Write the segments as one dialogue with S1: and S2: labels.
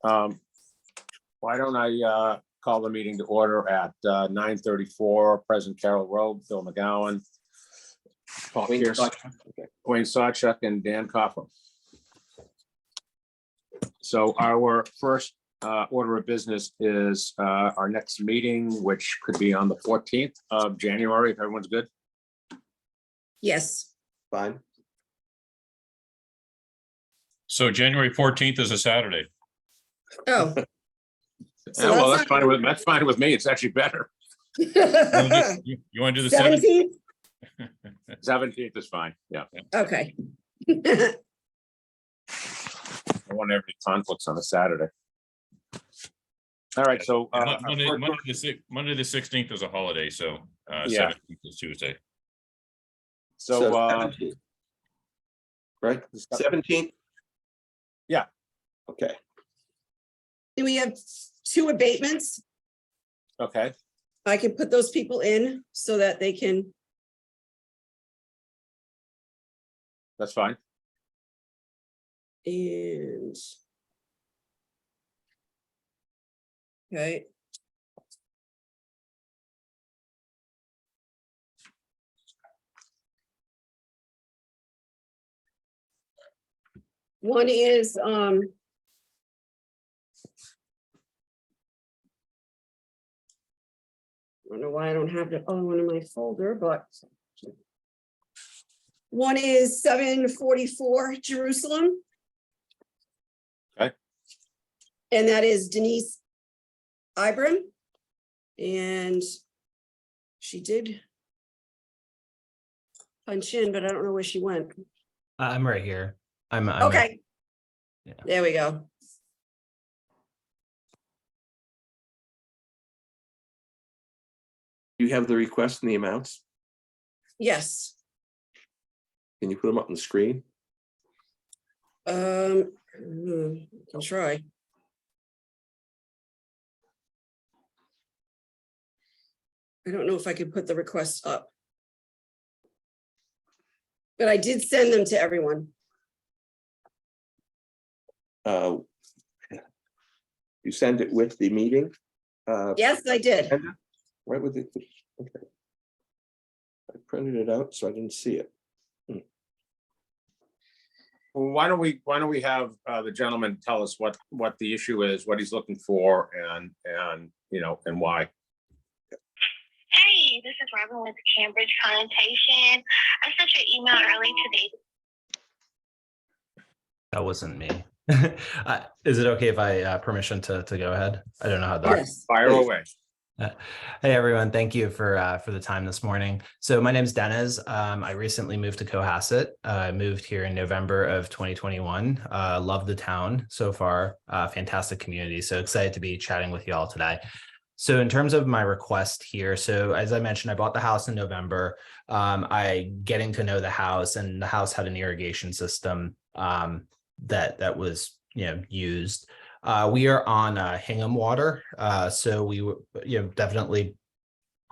S1: Why don't I call the meeting to order at 9:34, President Carroll Road, Bill McGowan, Paul
S2: Wayne
S1: Pierce,
S2: Sawchuk.
S1: Wayne Sawchuk, and Dan Coughlin. So our first order of business is our next meeting, which could be on the 14th of January, if everyone's good.
S3: Yes,
S2: Fine.
S4: So January 14th is a Saturday.
S3: oh.
S1: Yeah, well, that's fine with me. It's actually better.
S4: You want to do the 17th?
S3: 17th?
S1: 17th is fine. Yeah.
S3: Okay.
S1: I want every conflicts on a Saturday. All right, so
S4: Monday the 16th is a holiday, so
S1: Yeah.
S4: 17th is Tuesday.
S1: so
S2: 17th. Right, 17th?
S1: Yeah.
S2: Okay,
S3: Do we have 2 abatements?
S1: okay,
S3: I can put those people in so that they can,
S1: that's fine.
S3: and. Okay. One is, I don't know why I don't have the other one in my folder, but. One is 744 Jerusalem.
S1: Okay.
S3: And that is Denise Ibram. And she did punch in, but I don't know where she went.
S5: I'm right here. I'm
S3: Okay.
S5: Yeah.
S3: There we go.
S2: you have the request and the amounts?
S3: Yes.
S2: Can you put them up on the screen?
S3: I'll try. I don't know if I could put the requests up. But I did send them to everyone.
S2: You send it with the meeting?
S3: Yes, I did.
S2: Right with it, okay. I printed it out, so I didn't see it.
S1: Well, why don't we have the gentleman tell us what the issue is, what he's looking for, and and why.
S6: Hey, this is Robin with Cambridge Connotation. I sent you an email early today.
S5: That wasn't me. Is it okay if I permission to go ahead? I don't know how that.
S3: Yes.
S1: Fire away.
S5: Hey everyone, thank you for the time this morning. So my name's Dennis. I recently moved to Cohasset. I moved here in November of 2021. Love the town so far. Fantastic community. So excited to be chatting with you all today. So in terms of my request here, so as I mentioned, I bought the house in November. I getting to know the house, and the house had an irrigation system that was used. We are on Hingham water, so we definitely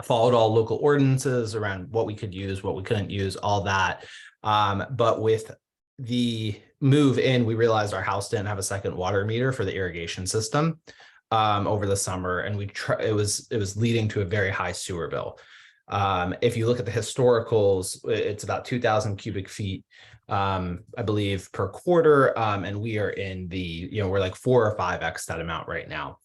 S5: followed all local ordinances around what we could use, what we couldn't use, all that. But with the move in, we realized our house didn't have a second water meter for the irrigation system over the summer, and it was leading to a very high sewer bill. If you look at the historicals, it's about 2,000 cubic feet, I believe, per quarter. And we are in the, we're like 4 or 5x that amount right now.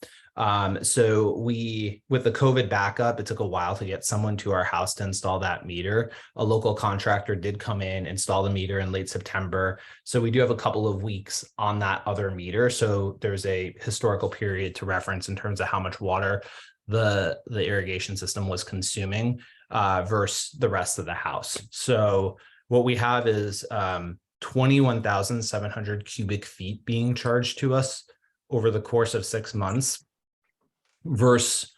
S5: So with the COVID backup, it took a while to get someone to our house to install that meter. A local contractor did come in, install the meter in late September. So we do have a couple of weeks on that other meter. So there's a historical period to reference in terms of how much water the irrigation system was consuming versus the rest of the house. So what we have is 21,700 cubic feet being charged to us over the course of 6 months versus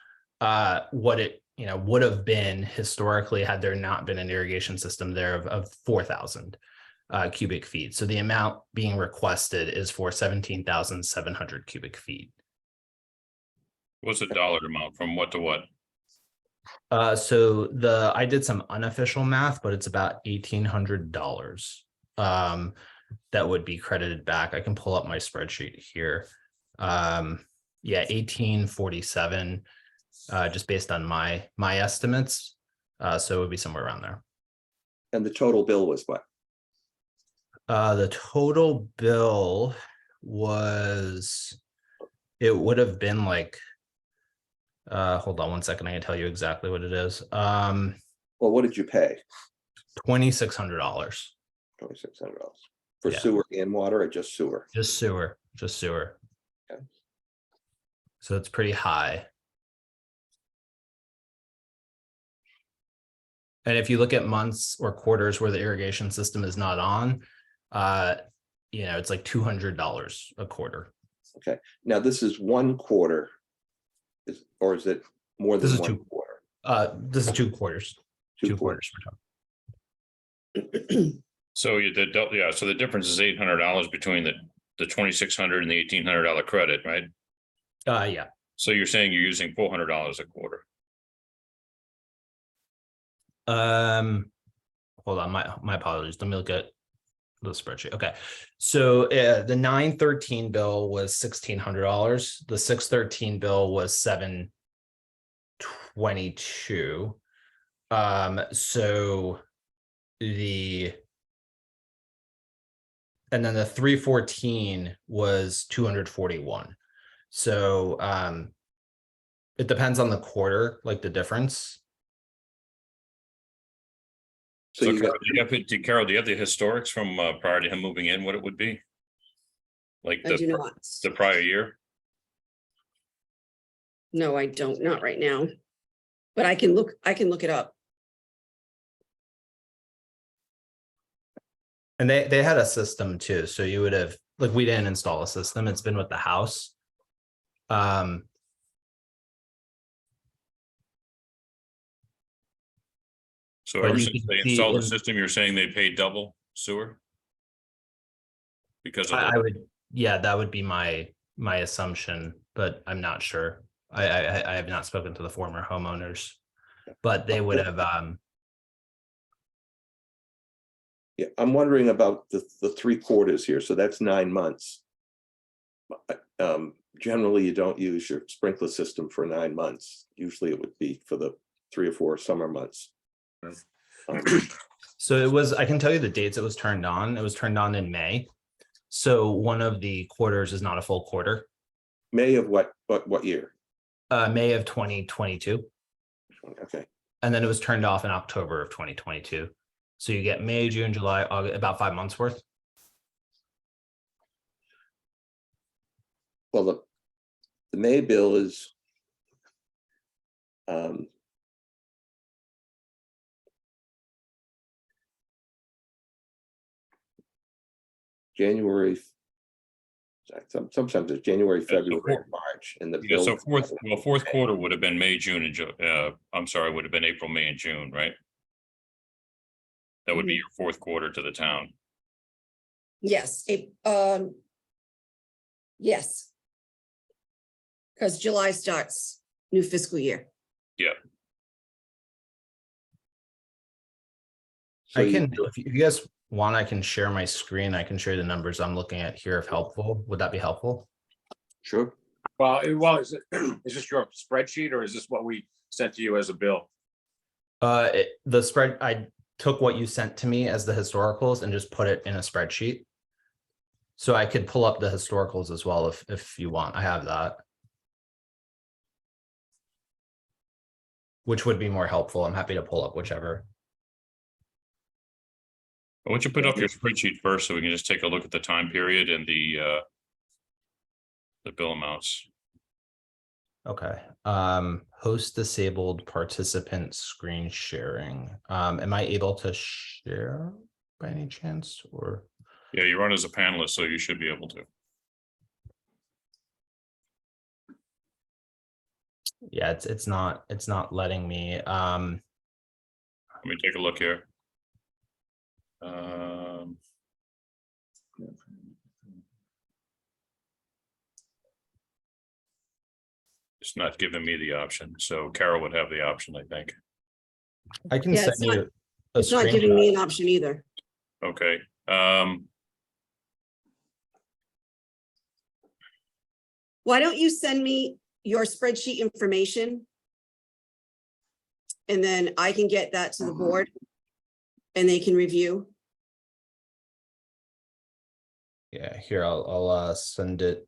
S5: what it would have been historically had there not been an irrigation system there of 4,000 cubic feet. So the amount being requested is for 17,700 cubic feet.
S4: What's the dollar amount from what to what?
S5: So I did some unofficial math, but it's about $1,800 that would be credited back. I can pull up my spreadsheet here. Yeah, 1847, just based on my estimates. So it would be somewhere around there.
S2: And the total bill was what?
S5: The total bill was, it would have been like, hold on one second, I can tell you exactly what it is.
S2: Well, what did you pay?
S5: $2,600,
S2: $2,600 for
S5: Yeah.
S2: sewer and water, or just sewer?
S5: just sewer.
S2: Okay.
S5: So it's pretty high. And if you look at months or quarters where the irrigation system is not on, it's like $200 a quarter.
S2: Okay, now this is one quarter. Or is it more
S5: This
S2: than
S5: is
S2: one
S5: two.
S2: quarter?
S5: This is 2 quarters. Two quarters. we're talking.
S4: So so the difference is $800 between the $2,600 and the $1,800 credit, right?
S5: Yeah.
S4: So you're saying you're using $400 a quarter.
S5: Hold on, my apologies. Let me look at the spreadsheet. Okay, so the 9/13 bill was $1,600. The 6/13 bill was $722. So and then the 3/14 was $241. So it depends on the quarter, like the difference.
S2: So you got,
S4: Carol, do you have the historics from prior to him moving in, what it would be? Like
S3: I do
S4: the
S3: not.
S4: prior year?
S3: No, I don't, not right now. But I can look it up.
S5: And they had a system too. So you would have, like, we didn't install a system. It's been with the house.
S4: So
S5: But
S4: ever
S5: you
S4: since
S5: can
S4: they
S5: see
S4: installed the
S5: in-
S4: system, you're saying they paid double sewer? Because of
S5: I
S4: the,
S5: would, yeah, that would be my assumption, but I'm not sure. I have not spoken to the former homeowners, but they would have,
S2: yeah, I'm wondering about the 3 quarters here, so that's 9 months. Generally, you don't use your sprinkler system for 9 months. Usually it would be for the 3 or 4 summer months.
S5: so it was, I can tell you the dates it was turned on. It was turned on in May. So one of the quarters is not a full quarter.
S2: May of what year?
S5: May of 2022.
S2: Okay,
S5: And then it was turned off in October of 2022. So you get May, June, July, August, about 5 months worth.
S2: well, the May bill is January. Sometimes it's January, February, March, and the
S4: yeah,
S2: bill.
S4: so fourth quarter would have been May, June, and I'm sorry, would have been April, May, and June, right? That would be your fourth quarter to the town.
S3: Yes, yes. Because July starts new fiscal year.
S2: So
S5: I can, if you guys want, I can share my screen. I can share the numbers I'm looking at here if helpful. Would that be helpful?
S2: Sure.
S1: Well, is this your spreadsheet or is this what we sent to you as a bill?
S5: The spread, I took what you sent to me as the historicals and just put it in a spreadsheet. So I could pull up the historicals as well if you want. I have that. Which would be more helpful. I'm happy to pull up whichever.
S4: Why don't you put up your spreadsheet first so we can just take a look at the time period and the bill amounts.
S5: Okay. Host disabled participant screen sharing. Am I able to share by any chance or?
S4: Yeah, you run as a panelist, so you should be able to.
S5: Yeah, it's not letting me.
S4: Let me take a look here. It's not giving me the option, so Carol would have the option, I think.
S5: I can
S3: Yeah,
S5: send
S3: it's not-
S5: you a
S3: It's not giving
S5: screenshot.
S3: me an option either.
S4: Okay.
S3: Why don't you send me your spreadsheet information? And then I can get that to the board and they can review.
S5: Yeah, here, I'll send it.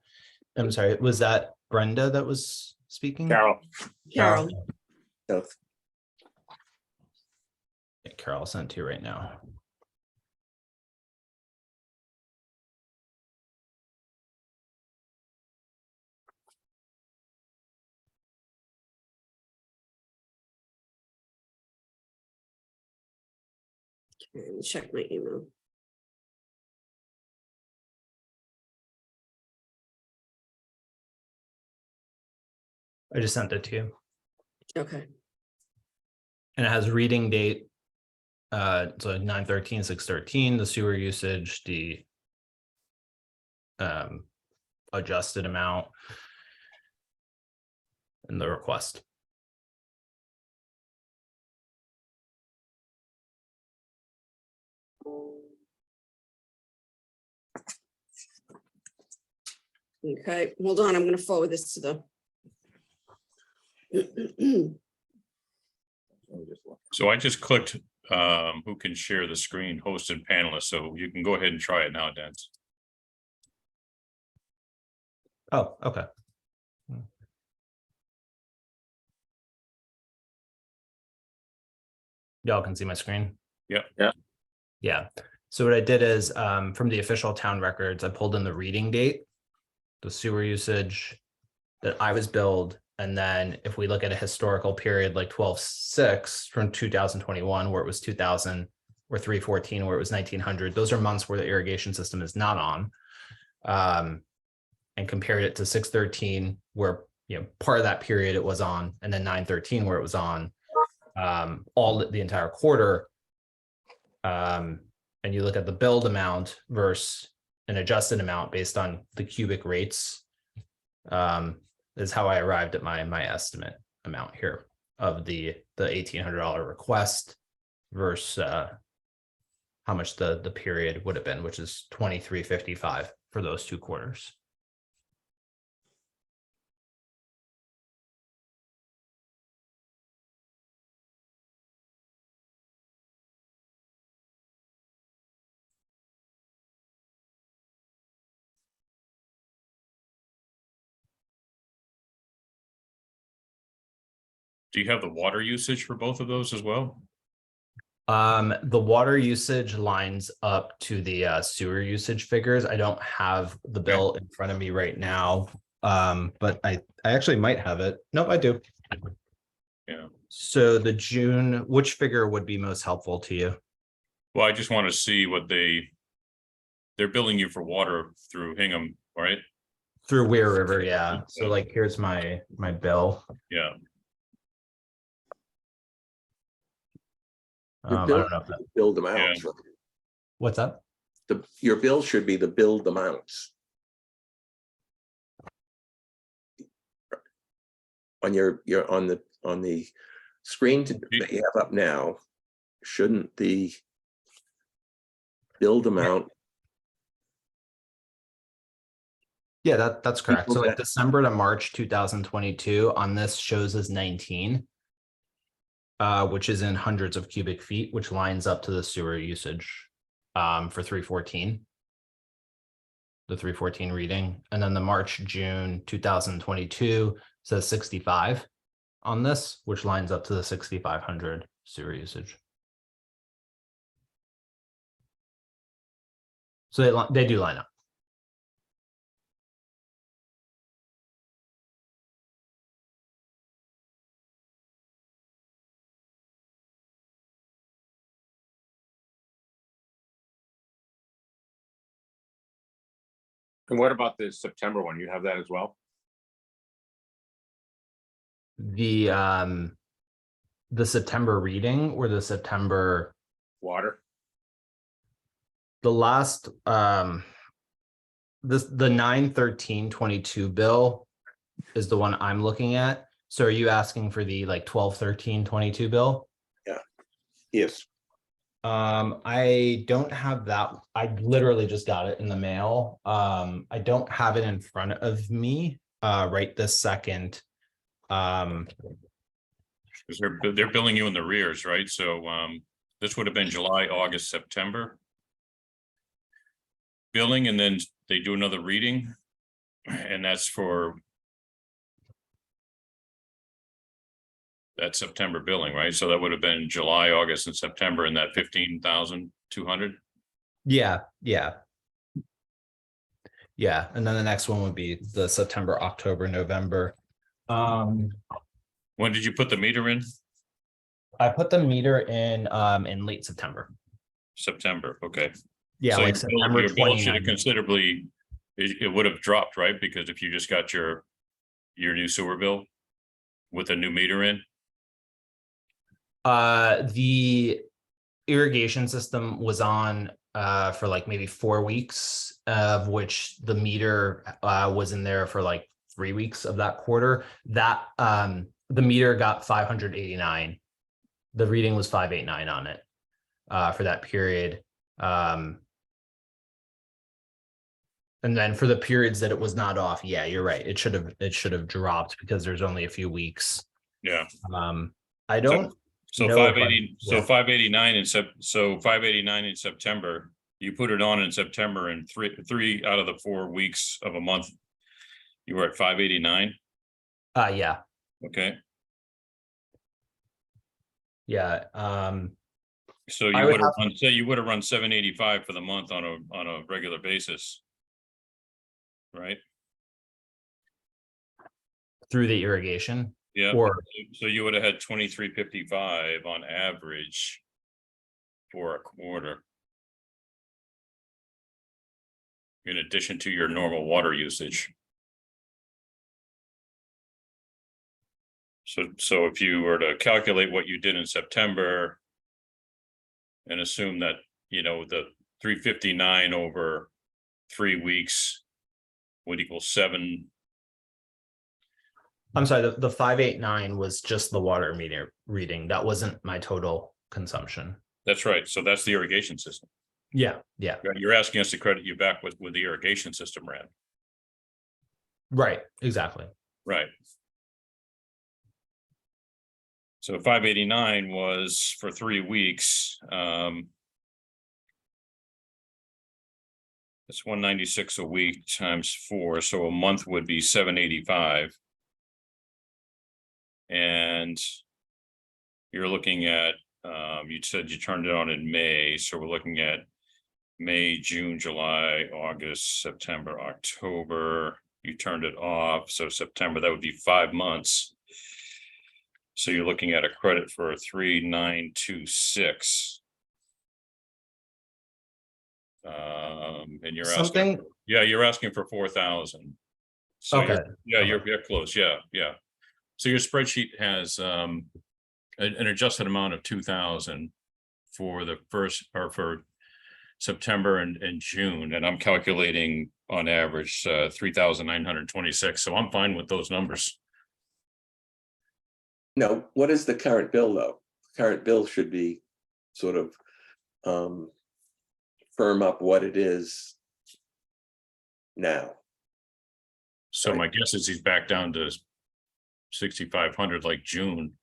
S5: I'm sorry, was that Brenda that was speaking?
S1: Carol,
S3: Carol,
S2: So,
S5: Yeah, Carol, I'll send it to you right now.
S3: let me check my email.
S5: I just sent it to you.
S3: Okay,
S5: And it has reading date. So 9/13, 6/13, the sewer usage, the adjusted amount. And the request.
S3: okay, hold on, I'm gonna forward this to the.
S4: So I just clicked, who can share the screen, host and panelists, so you can go ahead and try it now, Dan.
S5: Oh, okay. Y'all can see my screen?
S4: Yep.
S1: Yeah.
S5: Yeah, so what I did is, from the official town records, I pulled in the reading date, the sewer usage that I was billed, and then if we look at a historical period like 12/6 from 2021, where it was 2000, or 3/14, where it was 1900, those are months where the irrigation system is not on. And compared it to 6/13, where, you know, part of that period it was on, and then 9/13 where it was on, all the entire quarter. And you look at the billed amount versus an adjusted amount based on the cubic rates. Is how I arrived at my estimate amount here of the $1,800 request versus how much the period would have been, which is $2,355 for those two quarters.
S4: Do you have the water usage for both of those as well?
S5: The water usage lines up to the sewer usage figures. I don't have the bill in front of me right now. But I actually might have it. Nope, I do.
S4: Yeah.
S5: So the June, which figure would be most helpful to you?
S4: Well, I just want to see what they're billing you for water through Hingham, right?
S5: Through Weir River, yeah. So like, here's my bill.
S4: Yeah.
S2: your
S5: I
S2: bill,
S5: don't know if that,
S2: billed amounts, right?
S5: what's that?
S2: Your bill should be the billed amounts. On your on the screen that you have up now, shouldn't the billed amount?
S5: Yeah, that's correct. So like
S2: Okay.
S5: December to March 2022 on this shows as 19. Which is in hundreds of cubic feet, which lines up to the sewer usage for 3/14. The 3/14 reading, and then the March-June 2022 says 65 on this, which lines up to the 6,500 sewer usage. So they do line up.
S1: and what about the September one? You have that as well?
S5: The September reading or the September,
S1: Water?
S5: the last the 9/13/22 bill is the one I'm looking at. So are you asking for the like 12/13/22 bill?
S2: Yes.
S5: I don't have that. I literally just got it in the mail. I don't have it in front of me. right this second.
S4: Because they're billing you in the rears, right? So this would have been July, August, September. Billing, and then they do another reading, and that's for that September billing, right? So that would have been July, August, and September in that 15,200.
S5: Yeah, yeah. Yeah, and then the next one would be the September, October, November.
S4: When did you put the meter in?
S5: I put the meter in late September.
S4: September, okay.
S5: Yeah,
S4: So
S5: like
S4: your
S5: September
S4: bill should have
S5: 29th.
S4: considerably, it would have dropped, right? Because if you just got your new sewer bill with a new meter in,
S5: The irrigation system was on for like maybe 4 weeks, of which the meter was in there for like 3 weeks of that quarter. That the meter got 589. The reading was 589 on it for that period. And then for the periods that it was not off, yeah, you're right. It should have dropped because there's only a few weeks.
S4: yeah.
S5: I don't.
S4: So
S5: know if
S4: 580, so
S5: yeah.
S4: 589 in so 589 in September, you put it on in September, and three out of the 4 weeks of a month, you were at 589,
S5: Yeah,
S4: okay?
S5: yeah.
S4: So
S5: I
S4: you
S5: would
S4: would have run, say you would have run 785 for the month on a regular basis. Right?
S5: Through the irrigation.
S4: Yeah,
S5: Or
S4: so you would have had 2355 on average for a quarter. In addition to your normal water usage. So if you were to calculate what you did in September and assume that, you know, the 359 over 3 weeks would equal 7.
S5: I'm sorry, the 589 was just the water meter reading. That wasn't my total consumption.
S4: That's right. So that's the irrigation system.
S5: Yeah, yeah.
S4: You're asking us to credit you back with the irrigation system ran.
S5: Right, exactly.
S4: Right. So 589 was for 3 weeks. It's 196 a week times 4, so a month would be 785. And you're looking at, you said you turned it on in May, so we're looking at May, June, July, August, September, October. You turned it off, so September, that would be 5 months. So you're looking at a credit for 3,926. And you're asking, yeah, you're asking for 4,000. So
S5: Okay.
S4: you're close. Yeah. So your spreadsheet has an adjusted amount of 2,000 for the first, or for September and June, and I'm calculating on average 3,926. So I'm fine with those numbers.
S2: Now, what is the current bill, though? Current bill should be sort of firm up what it is now.
S4: So my guess is he's back down to 6,500 like June.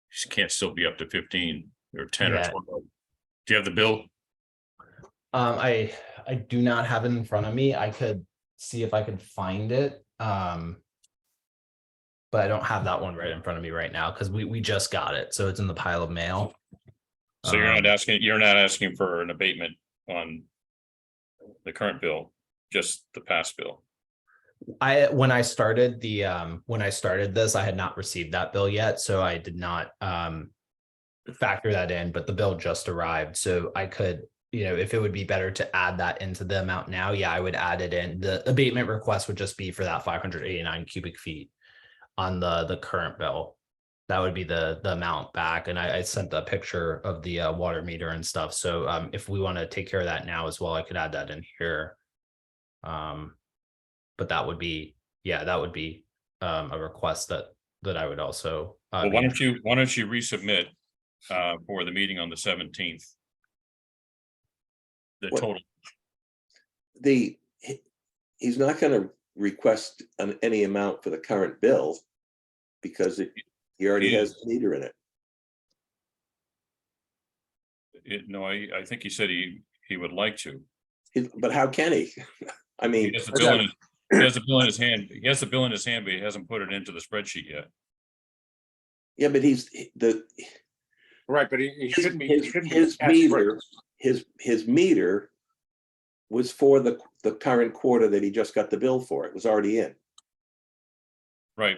S4: He can't still be up to 15 or 10
S5: Yeah.
S4: or 12. Do you have the bill?
S5: I do not have it in front of me. I could see if I could find it. But I don't have that one right in front of me right now because we just got it. So it's in the pile of mail.
S4: So you're not asking for an abatement on the current bill, just the past bill.
S5: When I started this, I had not received that bill yet, so I did not factor that in, but the bill just arrived. So I could, if it would be better to add that into the amount now, yeah, I would add it in. The abatement request would just be for that 589 cubic feet on the current bill. That would be the amount back. And I sent a picture of the water meter and stuff. So if we want to take care of that now as well, I could add that in here. But that would be, a request that I would also.
S4: Well, why don't you resubmit for the meeting on the 17th? The
S2: What?
S4: total.
S2: He's not going to request any amount for the current bill because he already has a meter in it.
S4: No, I think he said he would like to.
S2: But how can he? I
S4: He
S2: mean,
S4: has the bill in his, he has the bill in his hand. He has the bill in his hand, but he hasn't put it into the spreadsheet yet.
S2: yeah, but
S1: Right, but he shouldn't be. he shouldn't be
S2: his
S1: desperate.
S2: meter, his meter was for the current quarter that he just got the bill for. It was already in.
S4: Right.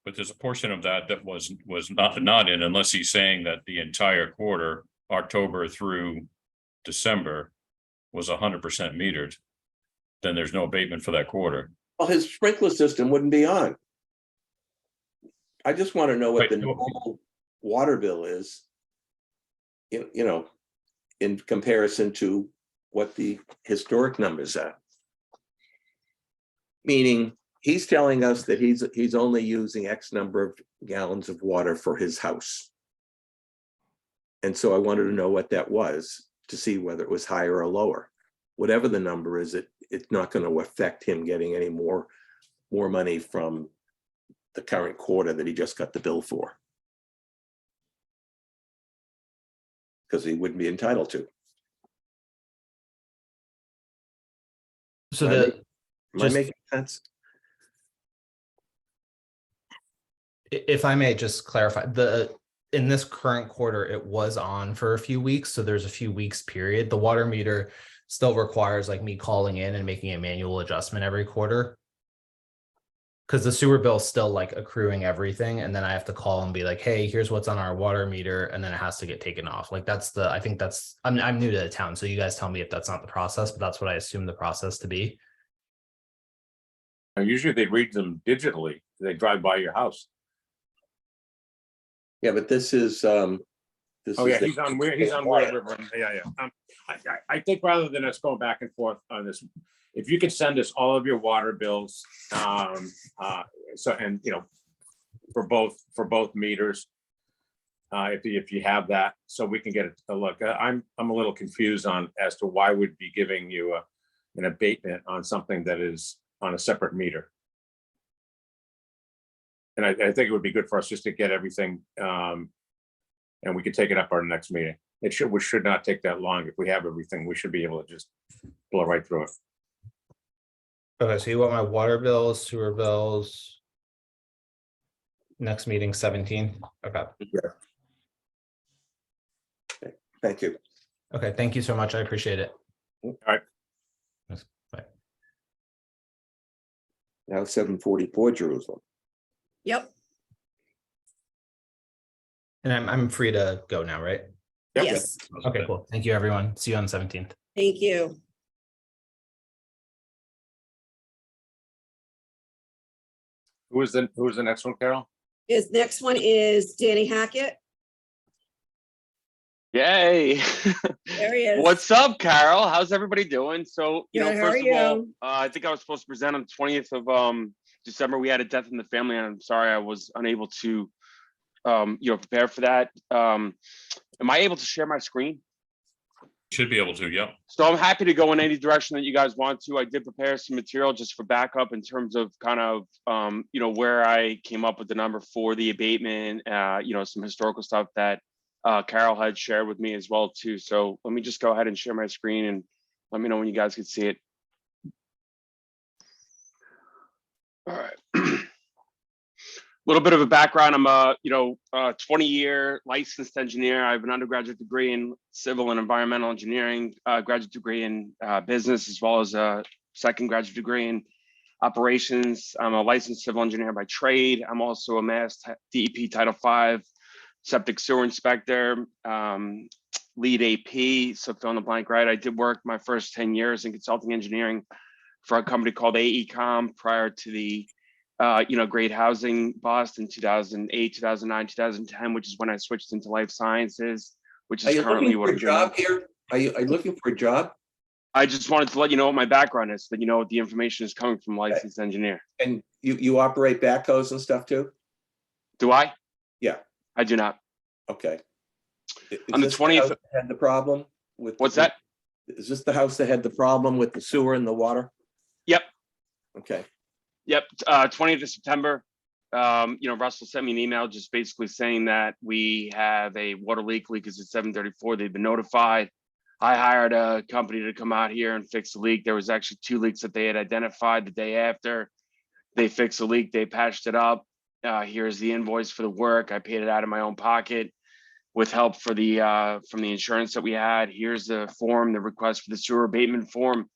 S4: But there's a portion of that that was not in, unless he's saying that the entire quarter, October through December, was 100% metered. Then there's no abatement for that quarter.
S2: Well, his sprinkler system wouldn't be on. I just want to know what
S4: Right.
S2: the normal water bill is. You know, in comparison to what the historic numbers are. Meaning, he's telling us that he's only using X number of gallons of water for his house. And so I wanted to know what that was to see whether it was higher or lower. Whatever the number is, it's not going to affect him getting any more money from the current quarter that he just got the bill for. Because he wouldn't be entitled to.
S5: So
S2: Am I
S5: the,
S2: Am I
S5: just-
S2: making sense?
S5: if I may just clarify, in this current quarter, it was on for a few weeks. So there's a few weeks period. The water meter still requires like me calling in and making a manual adjustment every quarter. Because the sewer bill is still like accruing everything. And then I have to call and be like, hey, here's what's on our water meter. And then it has to get taken off. Like I think I'm new to the town. So you guys tell me if that's not the process, but that's what I assume the process to be.
S1: Usually they read them digitally. They drive by your house.
S2: Yeah, but this is.
S1: Oh, yeah, he's on Weir River. Yeah. I think rather than us going back and forth on this, if you could send us all of your water bills, so, and, you know, for both meters, if you have that, so we can get a look. I'm a little confused as to why we'd be giving you an abatement on something that is on a separate meter. And I think it would be good for us just to get everything, and we could take it up our next meeting. We should not take that long. If we have everything, we should be able to just blow right through it.
S5: Okay, so you want my water bills, sewer bills. Next meeting 17. Okay.
S2: Thank you.
S5: Okay, thank you so much. I appreciate it.
S1: All right.
S5: Bye.
S2: Now 744 Jerusalem.
S3: Yep,
S5: And I'm free to go now, right?
S1: Yep.
S3: yes,
S5: Okay, cool. Thank you, everyone. See you on the 17th.
S3: thank you.
S1: Who is the next one, Carol?
S3: Next one is Danny Hackett.
S7: Yay.
S3: There he is.
S7: What's up, Carol? How's everybody doing? So,
S3: Good, how are
S7: first of all,
S3: you?
S7: I think I was supposed to present on the 20th of December. We had a death in the family, and I'm sorry I was unable to, prepare for that. Am I able to share my screen?
S4: Should be able to, yeah.
S7: So I'm happy to go in any direction that you guys want to. I did prepare some material just for backup in terms of kind of, where I came up with the number for the abatement, some historical stuff that Carol had shared with me as well too. So let me just go ahead and share my screen and let me know when you guys can see it. All right. A little bit of a background. I'm a 20-year licensed engineer. I have an undergraduate degree in civil and environmental engineering, graduate degree in business, as well as a second graduate degree in operations. I'm a licensed civil engineer by trade. I'm also a Mass DEP Title V septic sewer inspector, lead AP. So fill in the blank, right? I did work my first 10 years in consulting engineering for a company called AECom prior to the great housing bust in 2008, 2009, 2010, which is when I switched into life sciences, which
S2: Are
S7: is
S2: you
S7: currently
S2: looking
S7: what
S2: for
S7: I'm
S2: a
S7: doing.
S2: job here? Are you looking for a job?
S7: I just wanted to let you know what my background is, so that you know what the information is coming from licensed engineer.
S2: And you operate backhoes and stuff too?
S7: Do I?
S2: Yeah.
S7: I do not.
S2: Okay. Is
S7: On the
S2: this
S7: 20th
S2: house that had the problem with?
S7: What's that?
S2: Is this the house that had the problem with the sewer and the water?
S7: Yep.
S2: Okay,
S7: Yep, 20th of September. Russell sent me an email just basically saying that we have a water leak is at 7:34. They've been notified. I hired a company to come out here and fix the leak. There was actually 2 leaks that they had identified the day after. They fixed the leak, they patched it up. Here's the invoice for the work. I paid it out of my own pocket with help for the from the insurance that we had. Here's the form, the request for the sewer abatement form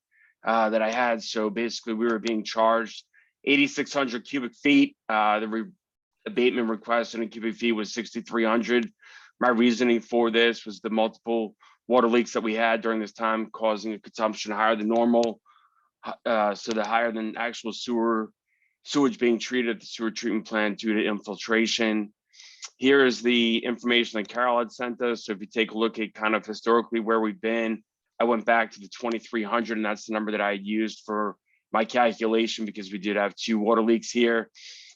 S7: that I had. So basically we were being charged 8,600 cubic feet. Abatement request in a cubic feet was 6,300. My reasoning for this was the multiple water leaks that we had during this time causing a consumption higher than normal. So the higher than actual sewage being treated at the sewer treatment plant due to infiltration. Here is the information that Carol had sent us. So if you take a look at kind of historically where we've been, I went back to the 2,300, and that's the number that I had used for my calculation because we did have 2 water leaks here.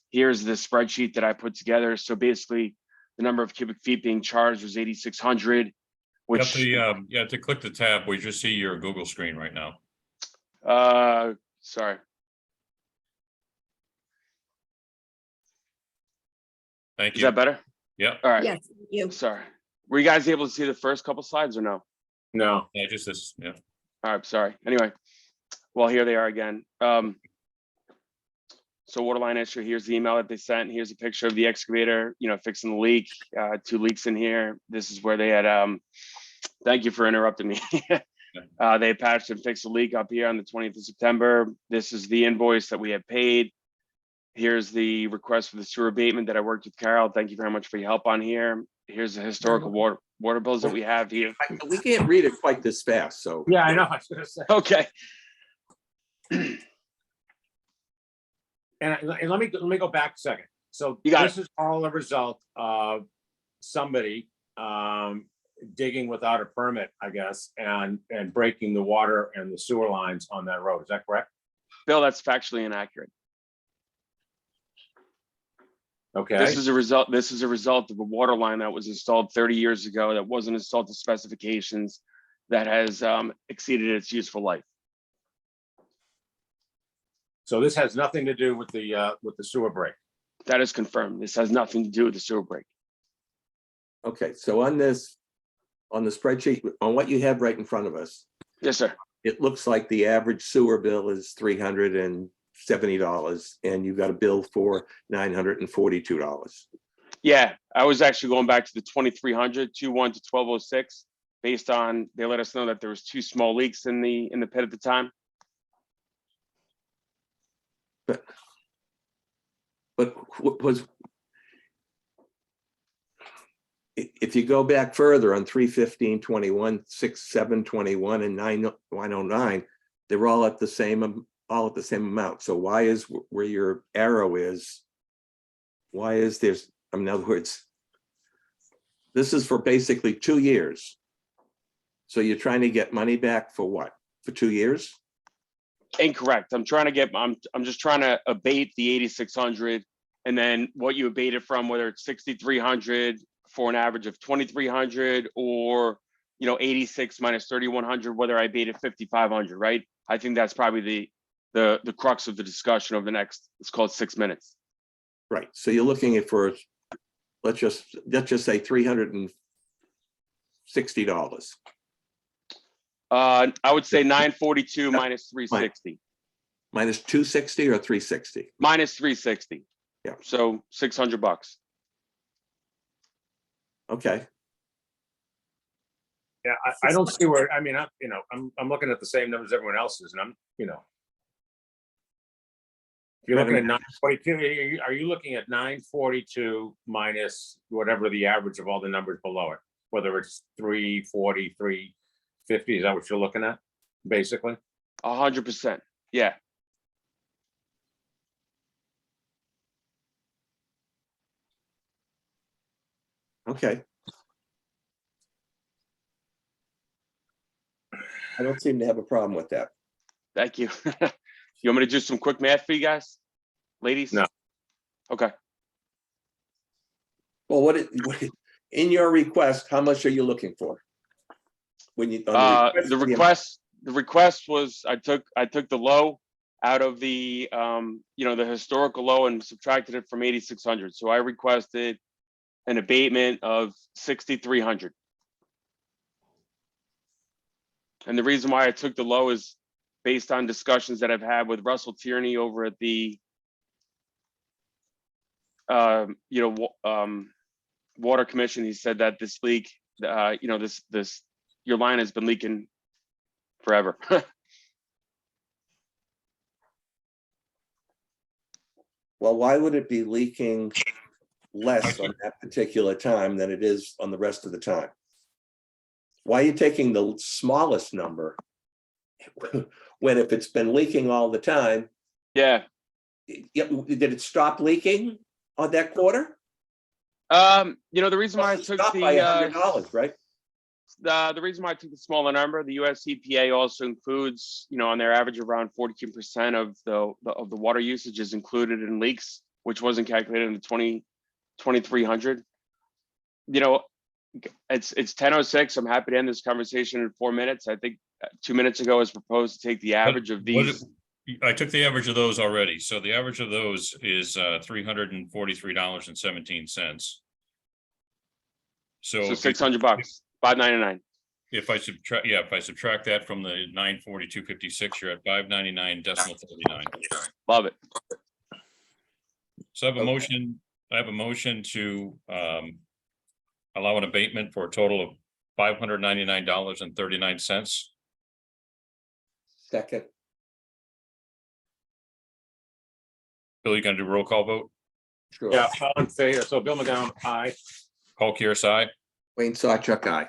S7: Here's the spreadsheet that I put together. So basically the number of cubic feet being charged was 8,600, which
S4: you have to click the tab. We just see your Google screen right now.
S7: sorry.
S4: Thank
S7: Is
S4: you.
S7: that better?
S4: Yeah,
S7: All right.
S3: Yes, you.
S7: Sorry. Were you guys able to see the first couple slides or no?
S1: No,
S4: yeah, just this, yeah.
S7: All right, sorry. Anyway, well, here they are again. So water line issue, here's the email that they sent. Here's a picture of the excavator, fixing the leak, 2 leaks in here. This is where they had, thank you for interrupting me. They patched and fixed the leak up here on the 20th of September. This is the invoice that we had paid. Here's the request for the sewer abatement that I worked with Carol. Thank you very much for your help on here. Here's the historical water bills that we have here.
S2: we can't read it quite this fast, so.
S1: yeah, I know. I was gonna say.
S7: Okay.
S1: And let me go back a second. So
S7: You got
S1: this is all a result of somebody digging without a permit, I guess, and breaking the water and the sewer lines on that road. Is that correct?
S7: Bill, that's factually inaccurate.
S1: Okay.
S7: This is a result of a water line that was installed 30 years ago that wasn't installed to specifications that has exceeded its useful life.
S1: So this has nothing to do with the sewer break.
S7: That is confirmed. This has nothing to do with the sewer break.
S2: Okay, so on the spreadsheet, on what you have right in front of us,
S7: Yes, sir.
S2: it looks like the average sewer bill is $370, and you've got a bill for $942.
S7: Yeah, I was actually going back to the 2,300, 21 to 1206, based on, they let us know that there was 2 small leaks in the pit at the time.
S2: But if you go back further on 3/15/21, 6/7/21, and 9/109, they're all at the same amount. So why is where your arrow is? Why is there's, in other words, this is for basically 2 years. So you're trying to get money back for what? For 2 years?
S7: Incorrect. I'm just trying to abate the 8,600, and then what you abated from, whether it's 6,300 for an average of 2,300, or 86 minus 3,100, whether I abated 5,500, right? I think that's probably the crux of the discussion over the next, it's called 6 minutes.
S2: Right. So you're looking at for, let's just say $360.
S7: I would say 942 minus 360.
S2: Minus 260 or 360?
S7: Minus 360.
S2: Yeah.
S7: So $600.
S2: Okay.
S1: Yeah, I don't see where, I mean, I'm looking at the same numbers everyone else is, and I'm. If you're looking at 942, are you looking at 942 minus whatever the average of all the numbers below it? Whether it's 340, 350, is that what you're looking at, basically?
S7: 100%. Yeah.
S2: Okay. I don't seem to have a problem with that.
S7: Thank you. You want me to do some quick math for you guys? Ladies?
S1: No.
S7: Okay.
S2: Well, in your request, how much are you looking for? When you
S7: The request was, I took the low, out of the, the historical low and subtracted it from 8,600. So I requested an abatement of 6,300. And the reason why I took the low is based on discussions that I've had with Russell Tierney over at the, Water Commission. He said that this leak, your line has been leaking forever.
S2: Well, why would it be leaking less on that particular time than it is on the rest of the time? Why are you taking the smallest number when if it's been leaking all the time?
S7: Yeah.
S2: Did it stop leaking on that quarter?
S7: The reason why I took
S2: Stop by $100, right?
S7: The reason why I took the smaller number, the US EPA also includes, on their average, around 14% of the water usage is included in leaks, which wasn't calculated in the 2,300. It's 10:06. I'm happy to end this conversation in 4 minutes. I think 2 minutes ago was proposed to take the average of these.
S4: I took the average of those already. So the average of those is $343.17. So
S7: $600, $599.
S4: If I subtract that from the 942.56, you're at 599.39.
S7: Love it.
S4: So I have a motion to allow an abatement for a total of $599.39.
S2: Second.
S4: Bill, you gonna do a roll call vote?
S2: Sure.
S1: Yeah, all in favor. So Bill McGowan, aye.
S4: Paul Kearsarge, aye.
S2: Wayne Sawchuck, aye.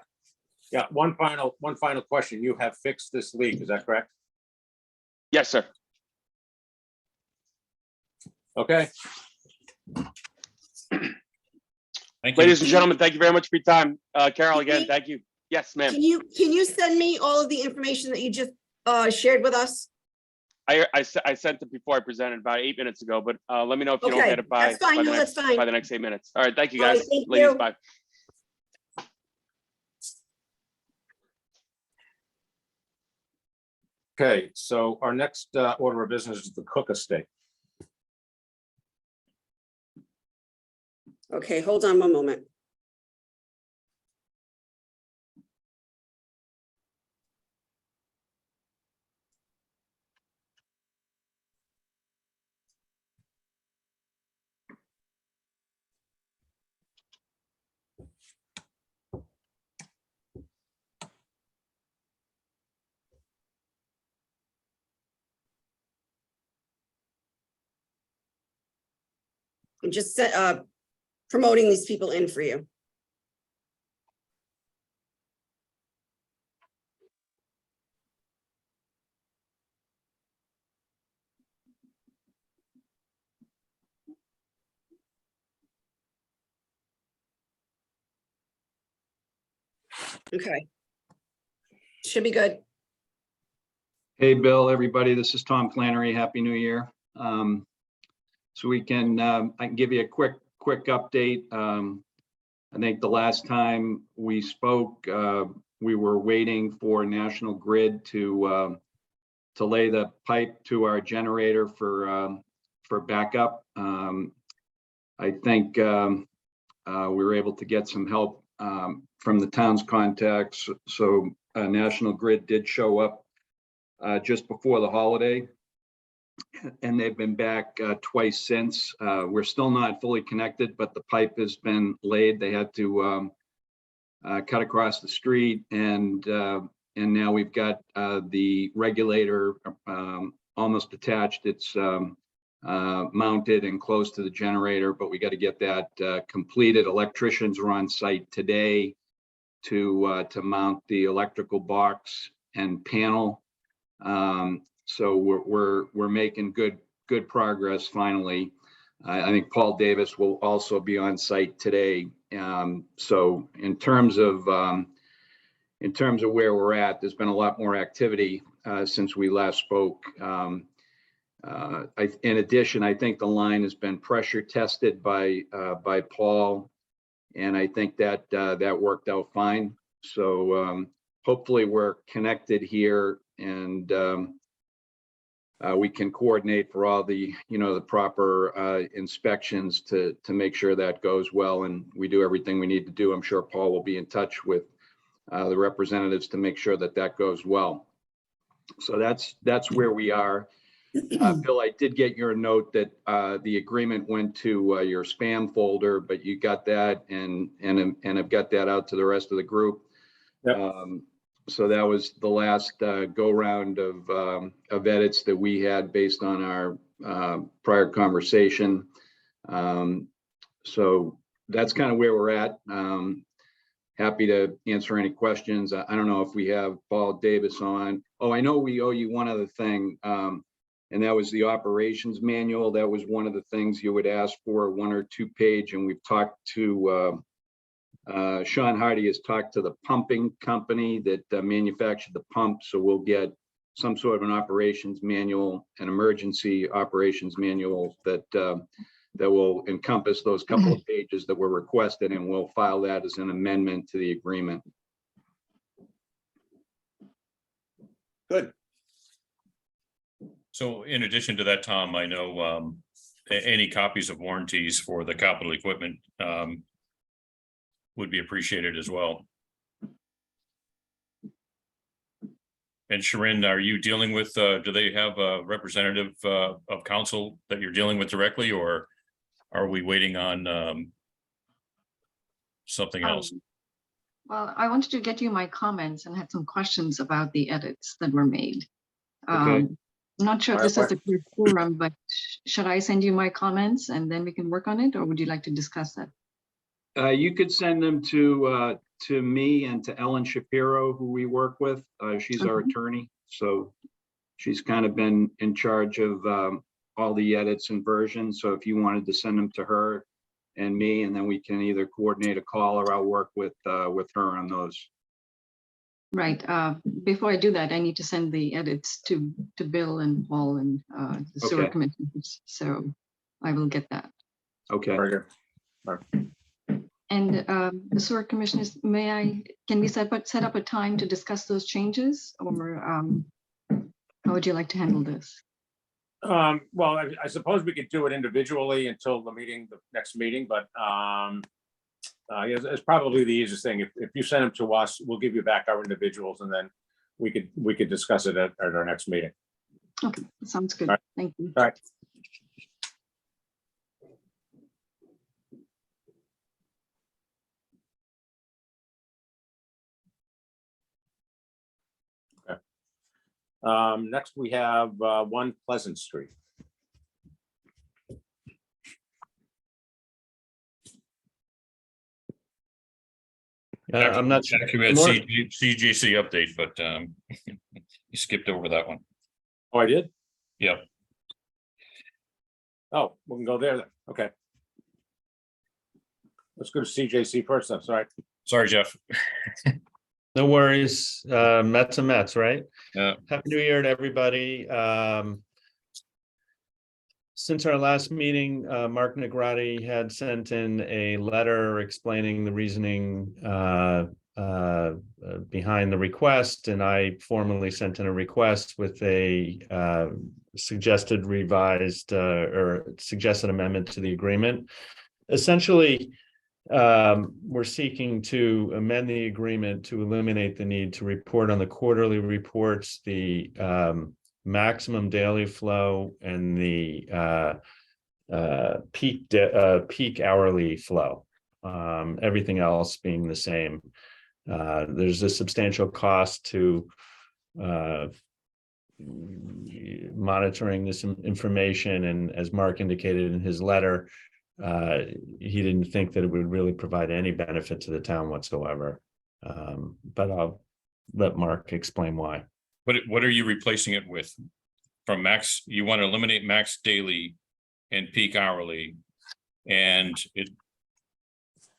S1: Yeah, one final question. You have fixed this leak, is that correct?
S7: Yes, sir.
S1: Okay,
S4: Thank you.
S7: Ladies and gentlemen, thank you very much for your time. Carol, again,
S3: Okay.
S7: thank you. Yes, ma'am.
S3: Can you send me all of the information that you just shared with us?
S7: I sent it before I presented about 8 minutes ago, but let me know if you don't
S3: Okay,
S7: get it by
S3: that's fine. No, that's fine.
S7: the next 8 minutes. All right, thank you
S3: All right,
S7: guys.
S3: thank
S7: Ladies,
S3: you.
S7: bye.
S1: okay, so our next order of business is the Cook Estate.
S3: Okay, hold on one moment. I'm just promoting these people in for you. Okay. Should be good.
S8: Hey, Bill, everybody, this is Tom Flannery. Happy New Year. So I can give you a quick update. I think the last time we spoke, we were waiting for National Grid to lay the pipe to our generator for backup. I think we were able to get some help from the town's contacts. So National Grid did show up just before the holiday, and they've been back twice since. We're still not fully connected, but the pipe has been laid. They had to cut across the street, and now we've got the regulator almost attached. It's mounted and close to the generator, but we got to get that completed. Electricians are on site today to mount the electrical box and panel. So we're making good progress finally. I think Paul Davis will also be on site today. So in terms of where we're at, there's been a lot more activity since we last spoke. In addition, I think the line has been pressure tested by Paul, and I think that worked out fine. So hopefully we're connected here, and we can coordinate for all the, the proper inspections to make sure that goes well, and we do everything we need to do. I'm sure Paul will be in touch with the representatives to make sure that that goes well. So that's where we are. Bill, I did get your note that the agreement went to your spam folder, but you got that and have got that out to the rest of the group.
S1: Yep.
S8: So that was the last go round of edits that we had based on our prior conversation. So that's kind of where we're at. Happy to answer any questions. I don't know if we have Paul Davis on. Oh, I know we owe you one other thing. And that was the operations manual. That was one of the things you would ask for, 1 or 2 page. And we've talked to, Sean Hardy has talked to the pumping company that manufactured the pump. So we'll get some sort of an operations manual, an emergency operations manual that will encompass those couple of pages that were requested, and we'll file that as an amendment to the agreement.
S2: Good.
S4: So in addition to that, Tom, I know any copies of warranties for the capital equipment would be appreciated as well. And Sharon, are you dealing with, do they have a representative of council that you're dealing with directly, or are we waiting on something else?
S9: Well, I wanted to get you my comments and had some questions about the edits that were made.
S8: Okay.
S9: I'm not sure if this is the clear forum, but should I send you my comments and then we can work on it, or would you like to discuss that?
S8: You could send them to me and to Ellen Shapiro, who we work with. She's our attorney, so she's kind of been in charge of all the edits and versions. So if you wanted to send them to her and me, and then we can either coordinate a call or I'll work with her on those.
S9: Right. Before I do that, I need to send the edits to Bill and Paul and the sewer
S8: Okay.
S9: commissioners. So I will get that.
S8: Okay.
S1: Very good. All right.
S9: And the sewer commissioners, can we set up a time to discuss those changes, or how would you like to handle this?
S1: Well, I suppose we could do it individually until the next meeting, but it's probably the easiest thing. If you send them to us, we'll give you back our individuals, and then we could discuss it at our next meeting.
S9: Okay, sounds good.
S1: All right.
S9: Thank you.
S1: All right. Next, we have 1 Pleasant Street.
S4: I'm not sure if you had CJC update, but you skipped over that one.
S1: Oh, I did?
S4: Yep.
S1: Oh, we can go there then. Okay. Let's go to CJC first. I'm sorry.
S4: Sorry, Jeff.
S10: No worries. Mets and Mets, right?
S4: Yeah.
S10: Happy New Year to everybody. Since our last meeting, Mark Negrati had sent in a letter explaining the reasoning behind the request, and I formally sent in a request with a suggested revised or suggested amendment to the agreement. Essentially, we're seeking to amend the agreement to eliminate the need to report on the quarterly reports, the maximum daily flow, and the peak hourly flow. Everything else being the same. There's a substantial cost to monitoring this information, and as Mark indicated in his letter, he didn't think that it would really provide any benefit to the town whatsoever. But I'll let Mark explain why.
S4: What are you replacing it with? From max, you want to eliminate max daily and peak hourly, and it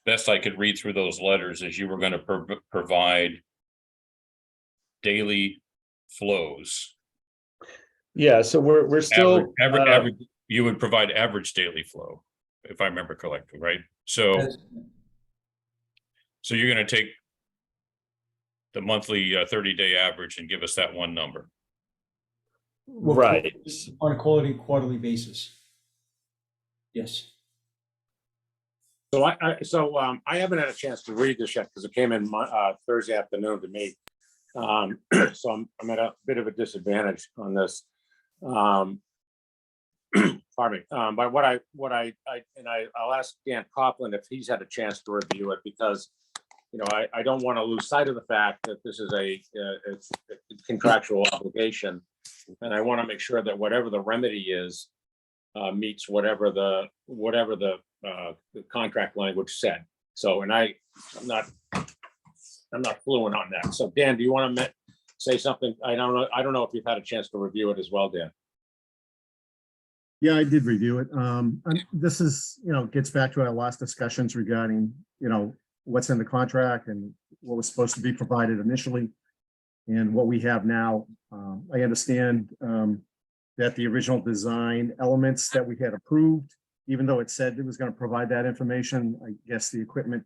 S4: best I could read through those letters is you were going to provide daily flows.
S10: Yeah, so we're still
S4: average, you would provide average daily flow, if I remember correctly, right? So you're going to take the monthly 30-day average and give us that one number.
S10: Right.
S11: On a quarterly basis. Yes.
S1: So I haven't had a chance to read this yet because it came in Thursday afternoon to me. So I'm at a bit of a disadvantage on this. Pardon me. But I'll ask Dan Copeland if he's had a chance to review it, because I don't want to lose sight of the fact that this is it's a contractual obligation, and I want to make sure that whatever the remedy is meets whatever the contract language said. So, and I'm not fluent on that. So, Dan, do you want to say something? I don't know if you've had a chance to review it as well, Dan.
S12: Yeah, I did review it. And this is, gets back to our last discussions regarding, what's in the contract and what was supposed to be provided initially and what we have now. I understand that the original design elements that we had approved, even though it said it was going to provide that information, I guess the equipment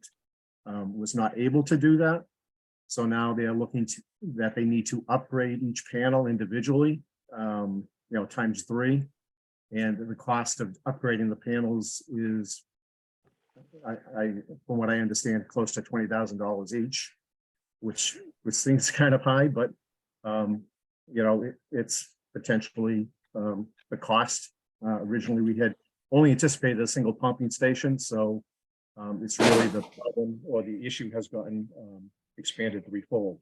S12: was not able to do that. So now they are looking that they need to upgrade each panel individually, times 3. And the cost of upgrading the panels is, from what I understand, close to $20,000 each, which seems kind of high, but it's potentially the cost. Originally, we had only anticipated a single pumping station, so it's really the problem or the issue has gotten expanded threefold.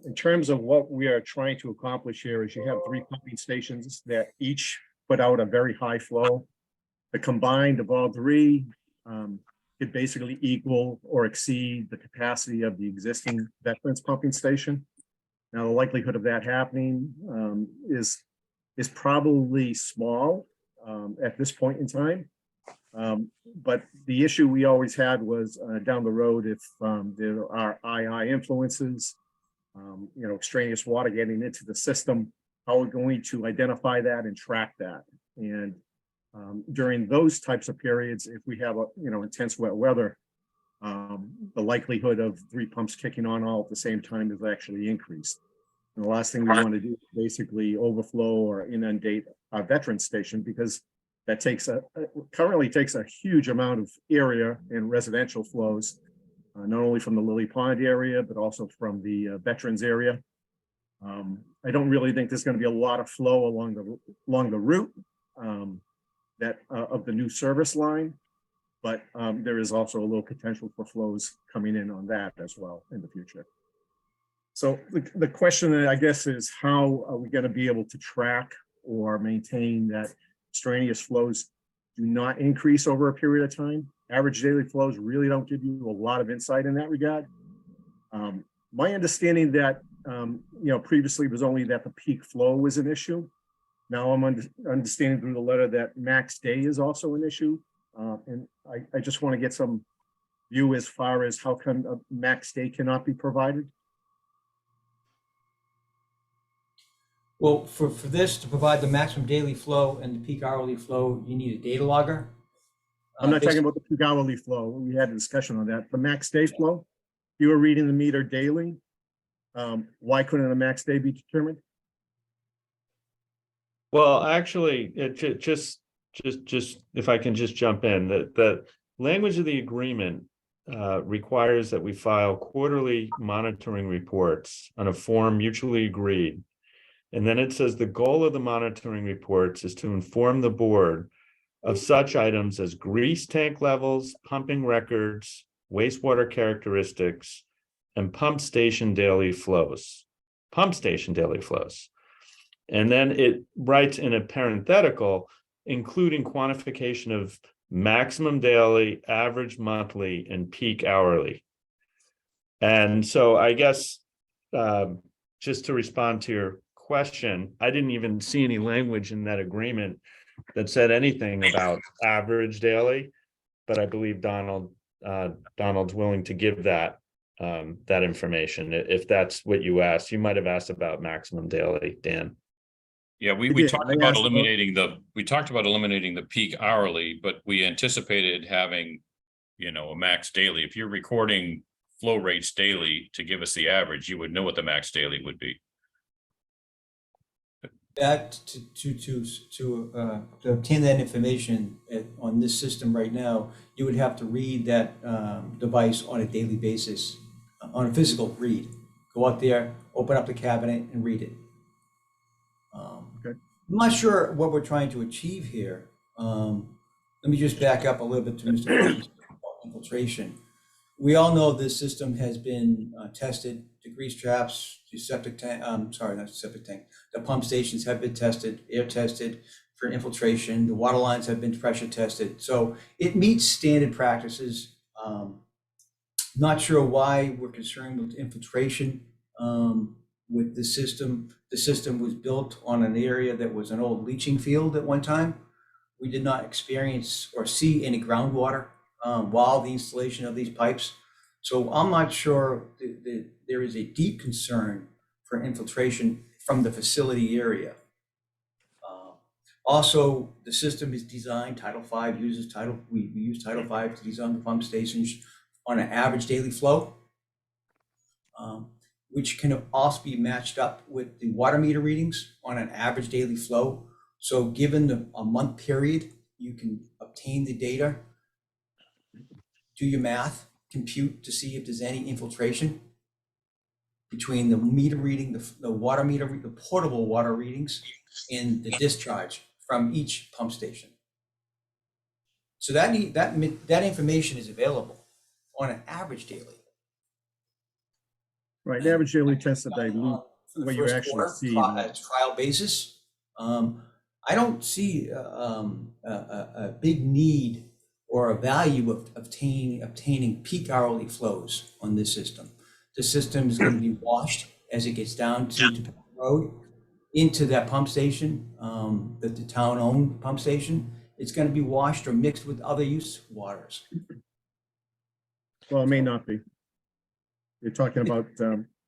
S12: In terms of what we are trying to accomplish here is you have 3 pumping stations that each put out a very high flow. The combined of all 3 could basically equal or exceed the capacity of the existing Veterans pumping station. Now, the likelihood of that happening is probably small at this point in time. But the issue we always had was down the road, if there are II influences, extraneous water getting into the system, how we're going to identify that and track that. And during those types of periods, if we have intense wet weather, the likelihood of 3 pumps kicking on all at the same time is actually increased. And the last thing we want to do is basically overflow or inundate our veteran station, because that currently takes a huge amount of area and residential flows, not only from the Lily Pond area, but also from the veterans area. I don't really think there's going to be a lot of flow along the route of the new service line, but there is also a little potential for flows coming in on that as well in the future. So the question, I guess, is how are we going to be able to track or maintain that extraneous flows do not increase over a period of time? Average daily flows really don't give you a lot of insight in that regard. My understanding that previously was only that the peak flow was an issue. Now I'm understanding through the letter that max day is also an issue. And I just want to get some view as far as how come a max day cannot be provided.
S11: Well, for this to provide the maximum daily flow and the peak hourly flow, you need a data logger.
S12: I'm not talking about the peak hourly flow. We had a discussion on that. The max day flow, you were reading the meter daily. Why couldn't a max day be determined?
S10: Well, actually, it just if I can just jump in, the language of the agreement requires that we file quarterly monitoring reports on a form mutually agreed. And then it says the goal of the monitoring reports is to inform the board of such items as grease tank levels, pumping records, wastewater characteristics, and pump station daily flows. And then it writes in a parenthetical, including quantification of maximum daily, average monthly, and peak hourly. And so I guess just to respond to your question, I didn't even see any language in that agreement that said anything about average daily, but I believe Donald's willing to give that information if that's what you asked. You might have asked about maximum daily, Dan.
S4: Yeah, we talked about eliminating the peak hourly, but we anticipated having, a max daily. If you're recording flow rates daily to give us the average, you would know what the max daily would be.
S11: That to obtain that information on this system right now, you would have to read that device on a daily basis, on a physical read. Go out there, open up the cabinet and read it.
S12: Okay.
S11: I'm not sure what we're trying to achieve here. Let me just back up a little bit to Mr. Murphy's infiltration. We all know this system has been tested, the grease traps, the septic tank, sorry, not septic tank. The pump stations have been tested, air tested for infiltration. The water lines have been pressure tested. So it meets standard practices. Not sure why we're concerned with infiltration with the system. The system was built on an area that was an old leaching field at one time. We did not experience or see any groundwater while the installation of these pipes. So I'm not sure that there is a deep concern for infiltration from the facility area. Also, the system is designed, Title V uses we use Title V to design the pump stations on an average daily flow, which can also be matched up with the water meter readings on an average daily flow. So given a month period, you can obtain the data, do your math, compute to see if there's any infiltration between the meter reading, the water meter, the portable water readings, and the discharge from each pump station. So that information is available on an average daily.
S12: Right, the average daily test that dilute what you actually see.
S11: Trial basis. I don't see a big need or a value of obtaining peak hourly flows on this system. The system is going to be washed as it gets down to the road into that pump station, that the town-owned pump station. It's going to be washed or mixed with other use waters.
S12: Well, it may not be. You're talking about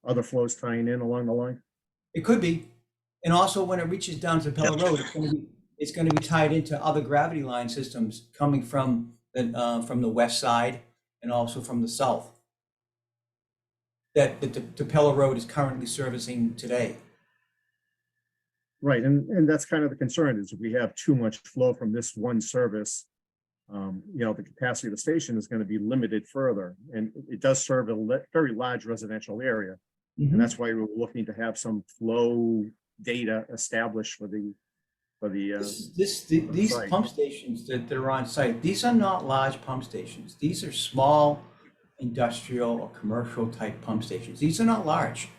S12: other flows tying in along the line?
S11: It could be. And also when it reaches down to Pella Road, it's going to be tied into other gravity line systems coming from the west side and also from the south that the Pella Road is currently servicing today.
S12: Right, and that's kind of the concern, is if we have too much flow from this one service, the capacity of the station is going to be limited further, and it does serve a very large residential area. And that's why we're looking to have some flow data established for
S11: these
S12: site.
S11: pump stations that are on site, these are not large pump stations. These are small industrial or commercial type pump stations. These are not large.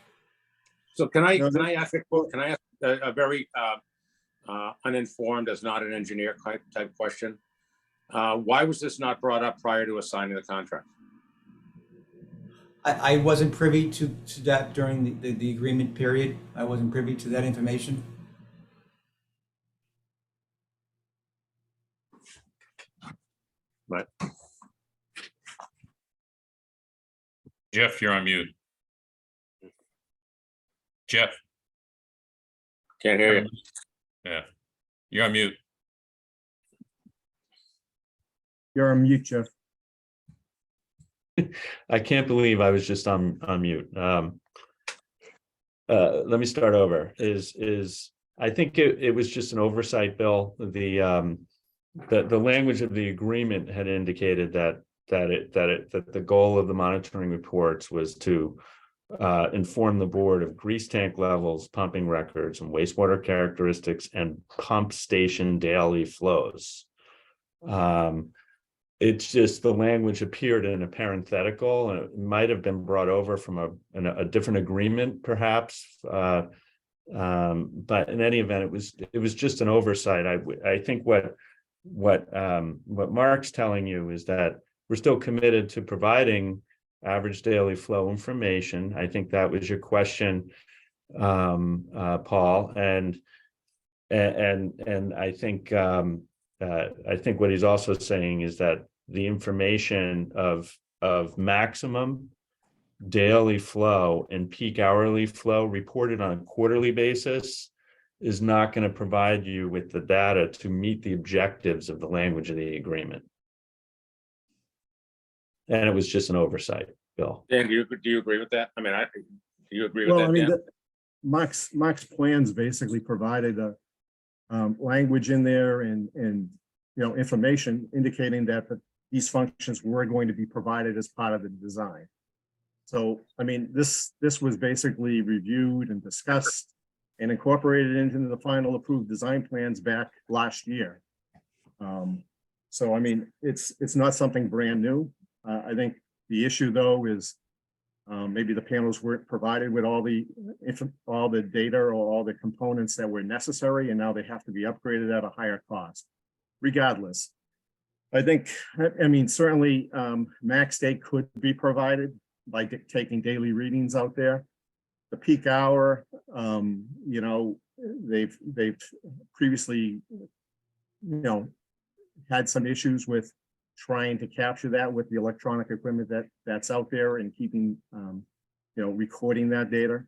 S1: So can I ask a very uninformed, as not an engineer type question? Why was this not brought up prior to us signing the contract?
S11: I wasn't privy to that during the agreement period. I wasn't privy to that information.
S1: Right.
S4: Jeff, you're on mute. Jeff.
S1: Can't hear you.
S4: Yeah, you're on mute.
S12: You're on mute, Jeff.
S10: I can't believe I was just on mute. Let me start over. I think it was just an oversight, Bill. The language of the agreement had indicated that the goal of the monitoring reports was to inform the board of grease tank levels, pumping records, and wastewater characteristics, and pump station daily flows. It's just the language appeared in a parenthetical, and it might have been brought over from a different agreement, perhaps. But in any event, it was just an oversight. I think what Mark's telling you is that we're still committed to providing average daily flow information. I think that was your question, Paul, and I think what he's also saying is that the information of maximum daily flow and peak hourly flow reported on a quarterly basis is not going to provide you with the data to meet the objectives of the language of the agreement. And it was just an oversight, Bill.
S1: Dan, do you agree with that? I mean, do you agree with
S12: Well,
S1: that, Dan?
S12: Mark's plans basically provided a language in there and information indicating that these functions were going to be provided as part of the design. So, I mean, this was basically reviewed and discussed and incorporated into the final approved design plans back last year. So, I mean, it's not something brand new. I think the issue though is maybe the panels weren't provided with all the data or all the components that were necessary, and now they have to be upgraded at a higher cost. Regardless, I think, I mean, certainly max day could be provided by taking daily readings out there. The peak hour, they've previously, had some issues with trying to capture that with the electronic equipment that's out there and keeping, recording that data.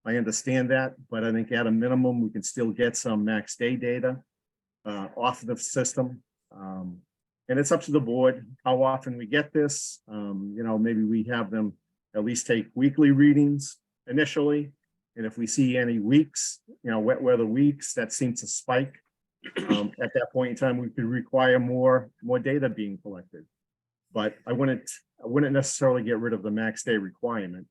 S12: I understand that, but I think at a minimum, we can still get some max day data off of the system. And it's up to the board how often we get this. Maybe we have them at least take weekly readings initially. And if we see any weeks, wet weather weeks that seem to spike, at that point in time, we could require more data being collected. But I wouldn't necessarily get rid of the max day requirement.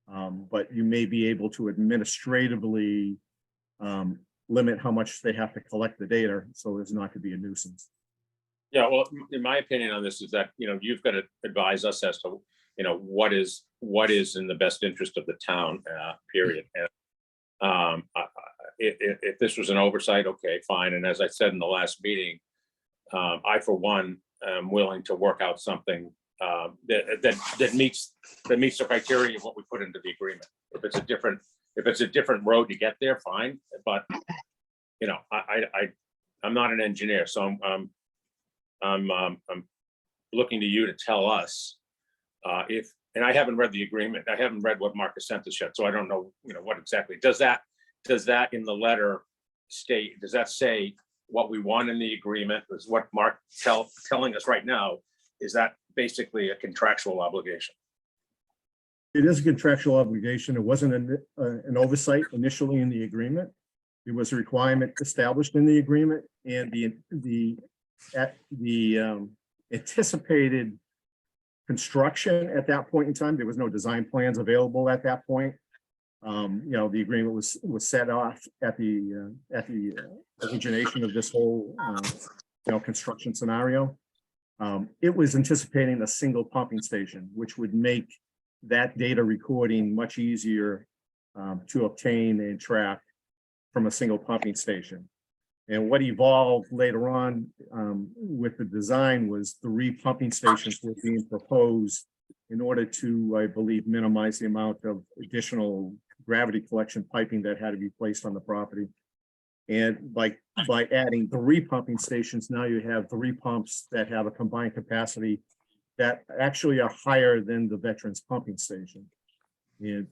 S12: But you may be able to administratively limit how much they have to collect the data so as not to be a nuisance.
S1: Yeah, well, in my opinion on this is that, you've got to advise us as to, what is in the best interest of the town, period. And if this was an oversight, okay, fine. And as I said in the last meeting, I, for one, am willing to work out something that meets the criteria of what we put into the agreement. If it's a different road to get there, fine. But I'm not an engineer, so I'm looking to you to tell us and I haven't read the agreement. I haven't read what Mark has sent us yet, so I don't know, what exactly does that in the letter state? Does that say what we want in the agreement? Is what Mark telling us right now? Is that basically a contractual obligation?
S12: It is a contractual obligation. It wasn't an oversight initially in the agreement. It was a requirement established in the agreement, and the anticipated construction at that point in time, there was no design plans available at that point. The agreement was set off at the origination of this whole construction scenario. It was anticipating a single pumping station, which would make that data recording much easier to obtain and track from a single pumping station. And what evolved later on with the design was 3 pumping stations were being proposed in order to, I believe, minimize the amount of additional gravity collection piping that had to be placed on the property. And by adding 3 pumping stations, now you have 3 pumps that have a combined capacity that actually are higher than the Veterans Pumping Station. And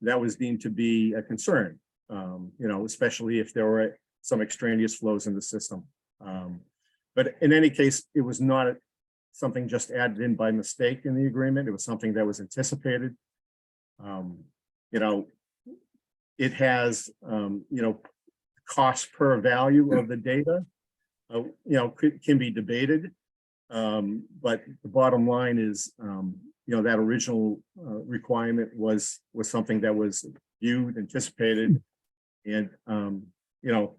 S12: that was deemed to be a concern, especially if there were some extraneous flows in the system. But in any case, it was not something just added in by mistake in the agreement. It was something that was anticipated. It has, cost per value of the data, can be debated. But the bottom line is, that original requirement was something that was viewed, anticipated, and,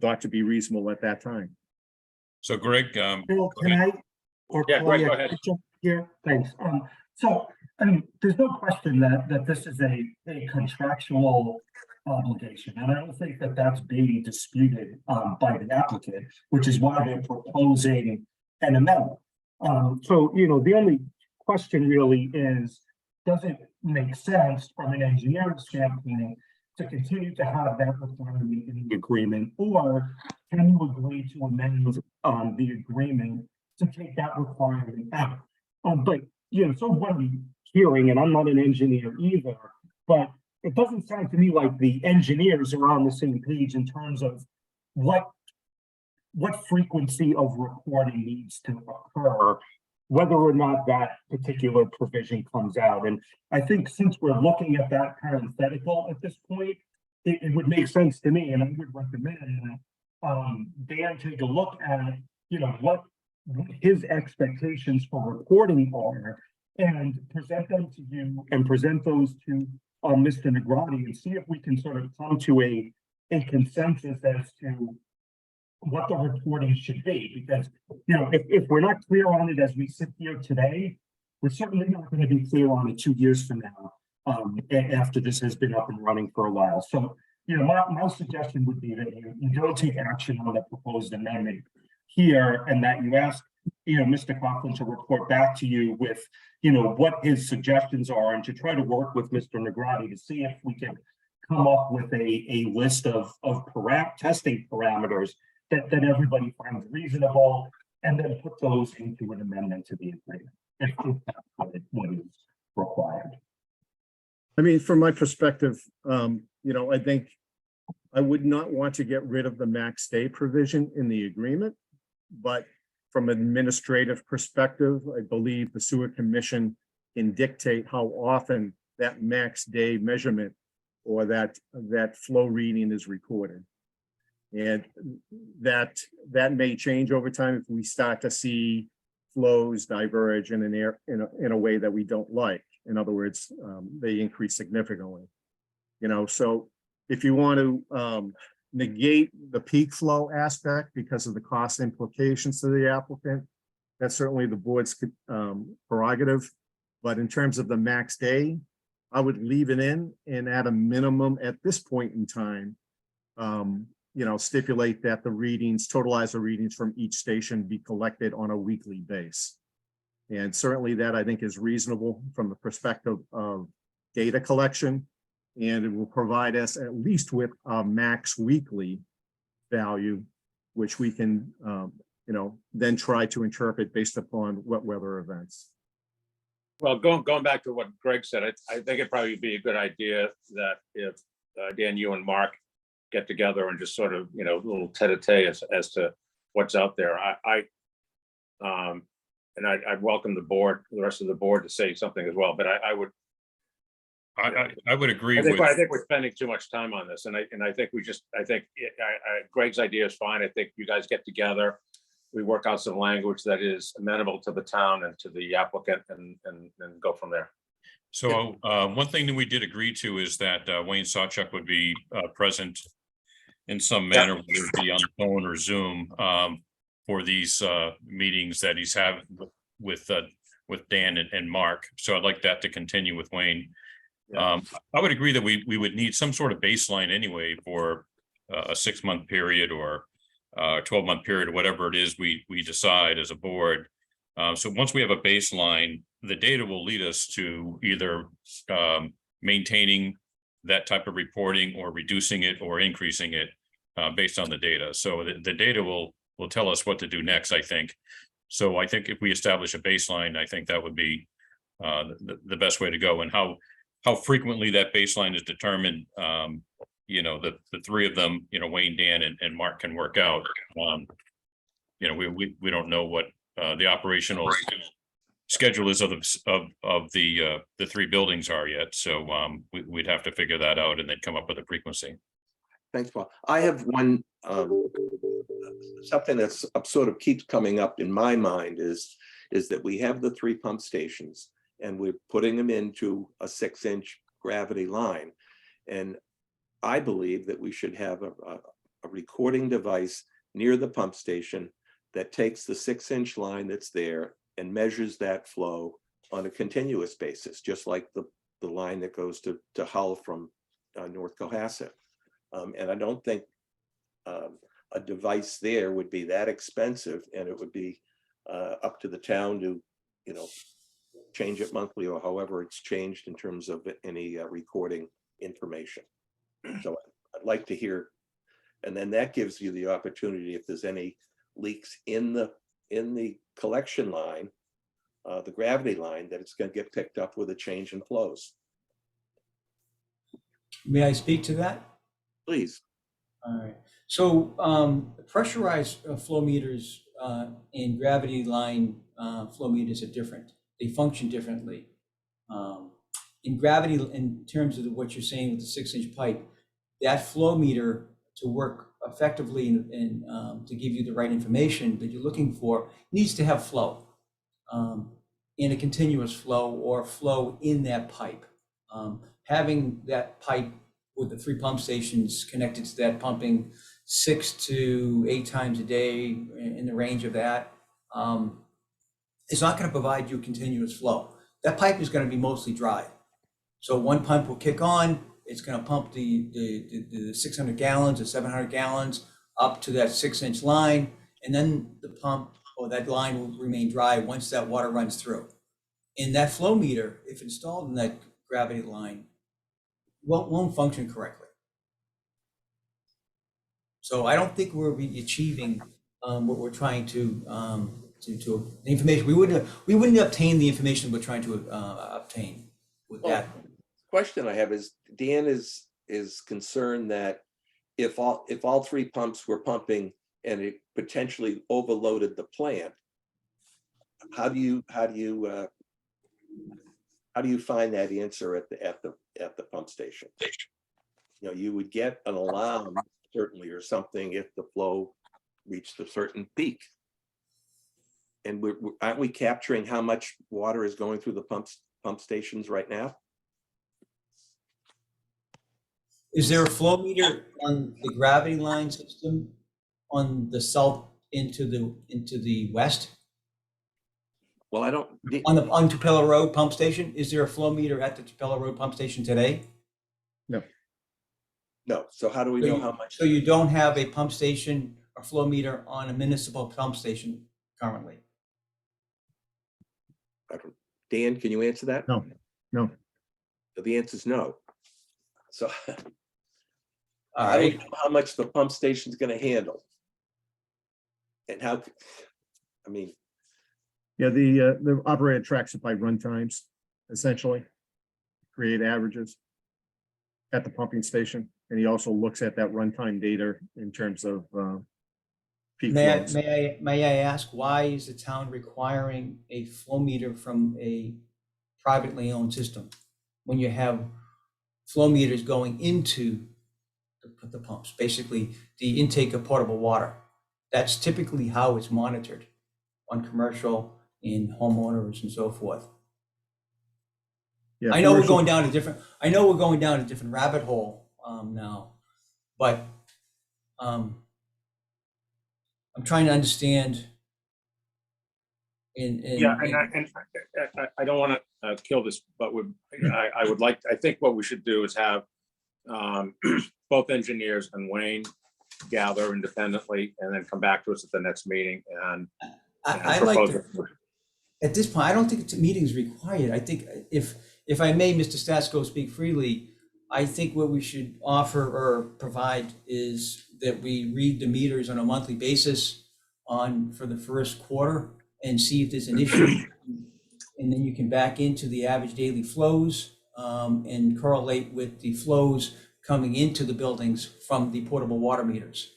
S12: thought to be reasonable at that time.
S4: So Greg,
S13: Bill, can I? Or
S1: Yeah, Greg, go
S13: Claudia,
S1: ahead.
S13: jump here? Thanks. So, there's no question that this is a contractual obligation, and I don't think that that's being disputed by the applicant, which is why they're proposing an amendment. So, the only question really is, does it make sense from an engineering standpoint to continue to have that requirement in the agreement, or can you agree to amend the agreement to take that requirement out? But so what I'm hearing, and I'm not an engineer either, but it doesn't sound to me like the engineers are on the same page in terms of what frequency of recording needs to occur, whether or not that particular provision comes out. And I think since we're looking at that parenthetical at this point, it would make sense to me, and I would recommend that Dan take a look at, you know, what his expectations for reporting are, and present them to you, and present those to Mr. Negrati, and see if we can sort of come to a consensus as to what the reporting should be. Because, you know, if we're not clear on it as we sit here today, we're certainly not going to be clear on it 2 years from now, after this has been up and running for a while. So, you know, my suggestion would be that you don't take action on the proposed amendment here, and that you ask, you know, Mr. Coughlin to report back to you with, you know, what his suggestions are, and to try to work with Mr. Negrati to see if we can come up with a list of testing parameters that everybody finds reasonable, and then put those into an amendment to the agreement, if that's what is required.
S12: I mean, from my perspective, you know, I think I would not want to get rid of the max day provision in the agreement, but from an administrative perspective, I believe the sewer commission can dictate how often that max day measurement or that flow reading is recorded. And that may change over time if we start to see flows diverge in a way that we don't like. In other words, they increase significantly. You know, so if you want to negate the peak flow aspect because of the cost implications to the applicant, that's certainly the board's prerogative. But in terms of the max day, I would leave it in, and at a minimum at this point in time, you know, stipulate that the totalizer readings from each station be collected on a weekly basis. And certainly that, I think, is reasonable from the perspective of data collection, and it will provide us at least with a max weekly value, which we can, you know, then try to interpret based upon wet weather events.
S1: Well, going back to what Greg said, I think it'd probably be a good idea that if Dan, you and Mark get together and just sort of, you know, a little tete-a-tete as to what's out there. I'd welcome the rest of the board to say something as well, but I would.
S4: I would agree
S1: I think
S4: with.
S1: we're spending too much time on this, and I think Greg's idea is fine. I think you guys get together, we work out some language that is amenable to the town and to the applicant, and go from there.
S4: So one thing that we did agree to is that Wayne Sawchuk would be present in some manner, whether it be on the phone or Zoom, for these meetings that he's having with Dan and Mark. So I'd like that to continue with Wayne. I would agree that we would need some sort of baseline anyway for a 6-month period or a 12-month period, or whatever it is we decide as a board. So once we have a baseline, the data will lead us to either maintaining that type of reporting or reducing it or increasing it based on the data. So the data will tell us what to do next, I think. So I think if we establish a baseline, I think that would be the best way to go. And how frequently that baseline is determined, you know, the three of them, you know, Wayne, Dan, and Mark can work out. You know, we don't know what the operational schedule is of the three buildings are yet. So we'd have to figure that out and then come up with a frequency.
S2: Thanks, Paul. I have one, something that's sort of keeps coming up in my mind is that we have the 3 pump stations and we're putting them into a 6-inch gravity line. And I believe that we should have a recording device near the pump station that takes the 6-inch line that's there and measures that flow on a continuous basis, just like the line that goes to Hull from North Cohasset. And I don't think a device there would be that expensive, and it would be up to the town to, you know, change it monthly or however it's changed in terms of any recording information. So I'd like to hear, and then that gives you the opportunity, if there's any leaks in the collection line, the gravity line, that it's going to get picked up with a change in flows.
S11: May I speak to that?
S2: Please.
S11: All right. So pressurized flow meters and gravity line flow meters are different. They function differently. In gravity, in terms of what you're saying with the 6-inch pipe, that flow meter to work effectively and to give you the right information that you're looking for needs to have flow in a continuous flow or flow in that pipe. Having that pipe with the 3 pump stations connected to that pumping 6 to 8 times a day in the range of that, it's not going to provide you continuous flow. That pipe is going to be mostly dry. So one pump will kick on, it's going to pump the 600 gallons or 700 gallons up to that 6-inch line, and then the pump or that line will remain dry once that water runs through. And that flow meter, if installed in that gravity line, won't function correctly. So I don't think we're achieving what we're trying to the information. We wouldn't obtain the information we're trying to obtain with that.
S2: Question I have is, Dan is concerned that if all 3 pumps were pumping and it potentially overloaded the plant, how do you find that answer at the pump station? You know, you would get an alarm certainly or something if the flow reached a certain peak. And aren't we capturing how much water is going through the pump stations right now?
S11: Is there a flow meter on the gravity line system on the south into the west?
S2: Well, I don't.
S11: On Tupelo Road pump station, is there a flow meter at the Tupelo Road pump station today?
S2: No. So how do we know how much?
S11: So you don't have a pump station or flow meter on a municipal pump station currently?
S2: Dan, can you answer that?
S12: No.
S2: So the answer is no. So
S11: All
S2: I don't
S11: right.
S2: know how much the pump station is going to handle. And how, I mean.
S12: Yeah, the operator tracks it by run times, essentially, create averages at the pumping station. And he also looks at that runtime data in terms of peak loads.
S11: May I ask, why is the town requiring a flow meter from a privately owned system when you have flow meters going into the pumps, basically the intake of potable water? That's typically how it's monitored on commercial, in homeowners and so forth.
S12: Yeah,
S11: I know we're
S12: commercial-
S11: going down a different rabbit hole now, but I'm trying to understand.
S1: Yeah, and I don't want to kill this, but I think what we should do is have both engineers and Wayne gather independently and then come back to us at the next meeting and
S11: I like
S1: propose
S11: to,
S1: it.
S11: at this point, I don't think a meeting is required. I think if I may, Mr. Stasko, speak freely, I think what we should offer or provide is that we read the meters on a monthly basis for the first quarter and see if there's an issue. And then you can back into the average daily flows and correlate with the flows coming into the buildings from the portable water meters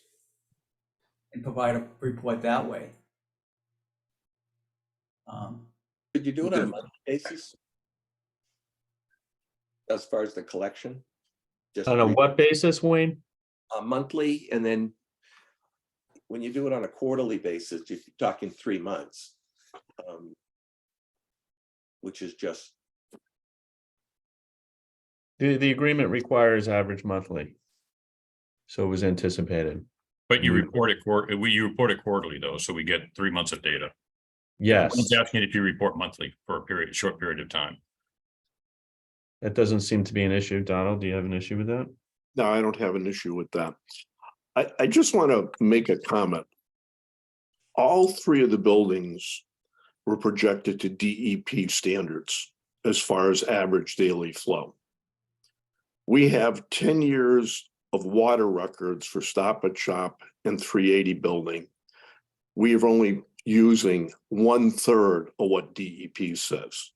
S11: and provide a report that way.
S2: Could you do it on a monthly basis? As far as the collection? Just
S10: On a what basis, Wayne?
S2: monthly, and then when you do it on a quarterly basis, you're talking 3 months. Which is just.
S10: The agreement requires average monthly. So it was anticipated.
S4: But you report it quarterly though, so we get 3 months of data.
S10: Yes,
S4: I'm asking if you report monthly for a short period of time.
S10: that doesn't seem to be an issue. Donald, do you have an issue with that?
S14: No, I don't have an issue with that. I just want to make a comment. All 3 of the buildings were projected to DEP standards as far as average daily flow. We have 10 years of water records for Stop and Shop and 380 building. We are only using 1/3 of what DEP says.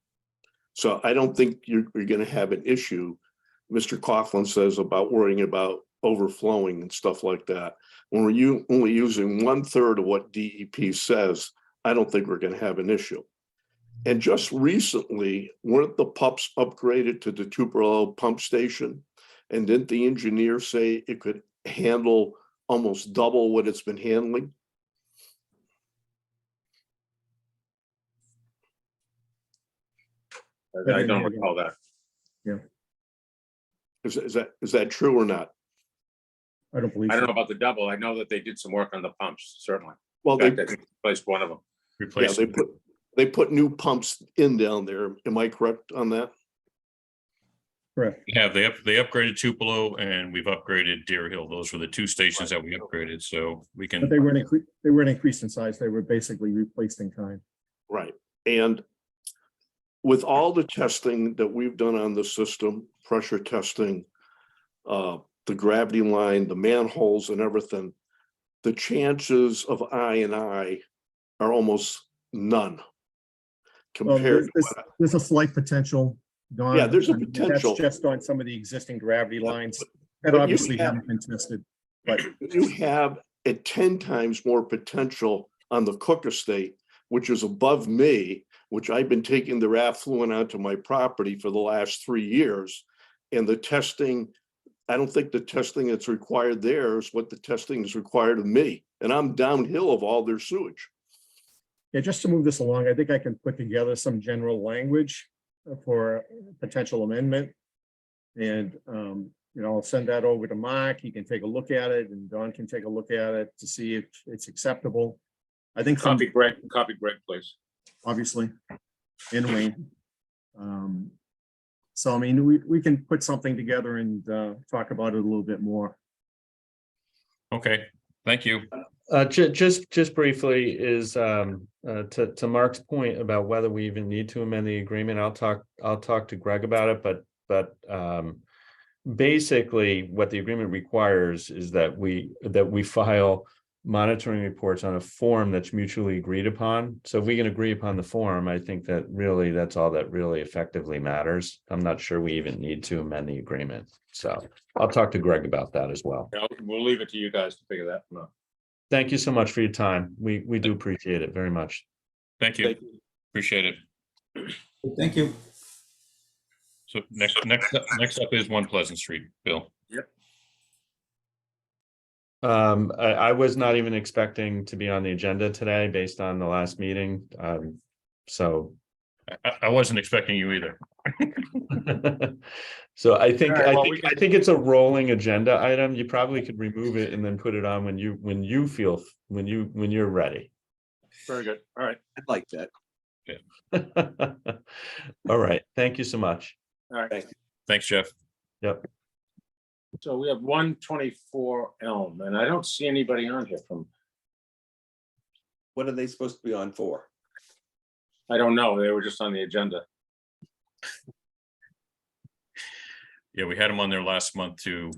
S14: So I don't think you're going to have an issue. Mr. Coughlin says about worrying about overflowing and stuff like that. When we're only using 1/3 of what DEP says, I don't think we're going to have an issue. And just recently, weren't the pumps upgraded to the Tupelo pump station? And didn't the engineer say it could handle almost double what it's been handling?
S1: I don't recall that.
S14: Is that true or not?
S12: I don't believe
S1: I don't know
S12: so.
S1: about the double. I know that they did some work on the pumps, certainly.
S14: Well,
S1: In fact, I think they replaced one of them.
S14: yeah,
S4: Replace,
S14: they put new pumps in down there. Am I correct on that?
S12: Correct.
S4: yeah, they upgraded Tupelo and we've upgraded Deer Hill. Those were the two stations that we upgraded, so we
S12: But
S4: can,
S12: they weren't increased in size. They were basically replaced in kind.
S14: Right. And with all the testing that we've done on the system, pressure testing, the gravity line, the manholes and everything, the chances of I are almost none.
S12: Well,
S14: Compared to
S12: there's a slight potential, Don.
S14: Yeah, there's a
S12: I mean,
S14: potential.
S12: That's just on some of the existing gravity lines that
S14: but you
S12: obviously
S14: have-
S12: haven't been tested. But
S14: you have at 10 times more potential on the Cook Estate, which is above me, which I've been taking their affluent onto my property for the last 3 years. And the testing, I don't think the testing that's required there is what the testing is required of me. And I'm downhill of all their sewage.
S12: yeah, just to move this along, I think I can put together some general language for potential amendment. And, I'll send that over to Mark. He can take a look at it and Don can take a look at it to see if it's acceptable. I think some,
S1: Copy Greg, please.
S12: obviously, in Wayne. So, I mean, we can put something together and talk about it a little bit more.
S4: okay, thank you.
S10: Just briefly is, to Mark's point about whether we even need to amend the agreement, I'll talk to Greg about it, but basically what the agreement requires is that we file monitoring reports on a form that's mutually agreed upon. So if we can agree upon the form, I think that really, that's all that really effectively matters. I'm not sure we even need to amend the agreement. So I'll talk to Greg about that as well.
S1: We'll leave it to you guys to figure that one out.
S10: Thank you so much for your time. We do appreciate it very much.
S4: Thank you. Appreciate it.
S11: Thank you.
S4: So next up is One Pleasant Street, Bill.
S1: Yep.
S10: I was not even expecting to be on the agenda today based on the last meeting. So
S4: I wasn't expecting you either.
S10: so I think,
S1: All right, well,
S10: I think it's a rolling agenda item. You probably could remove it and then put it on when you're ready.
S1: Very good. All right.
S2: I'd like that.
S10: All right. Thank you so much.
S1: All right.
S4: Thanks, Jeff.
S10: Yep.
S1: So we have 124 Elm, and I don't see anybody on here from,
S2: What are they supposed to be on for?
S1: I don't know. They were just on the agenda.
S4: Yeah, we had them on there last month to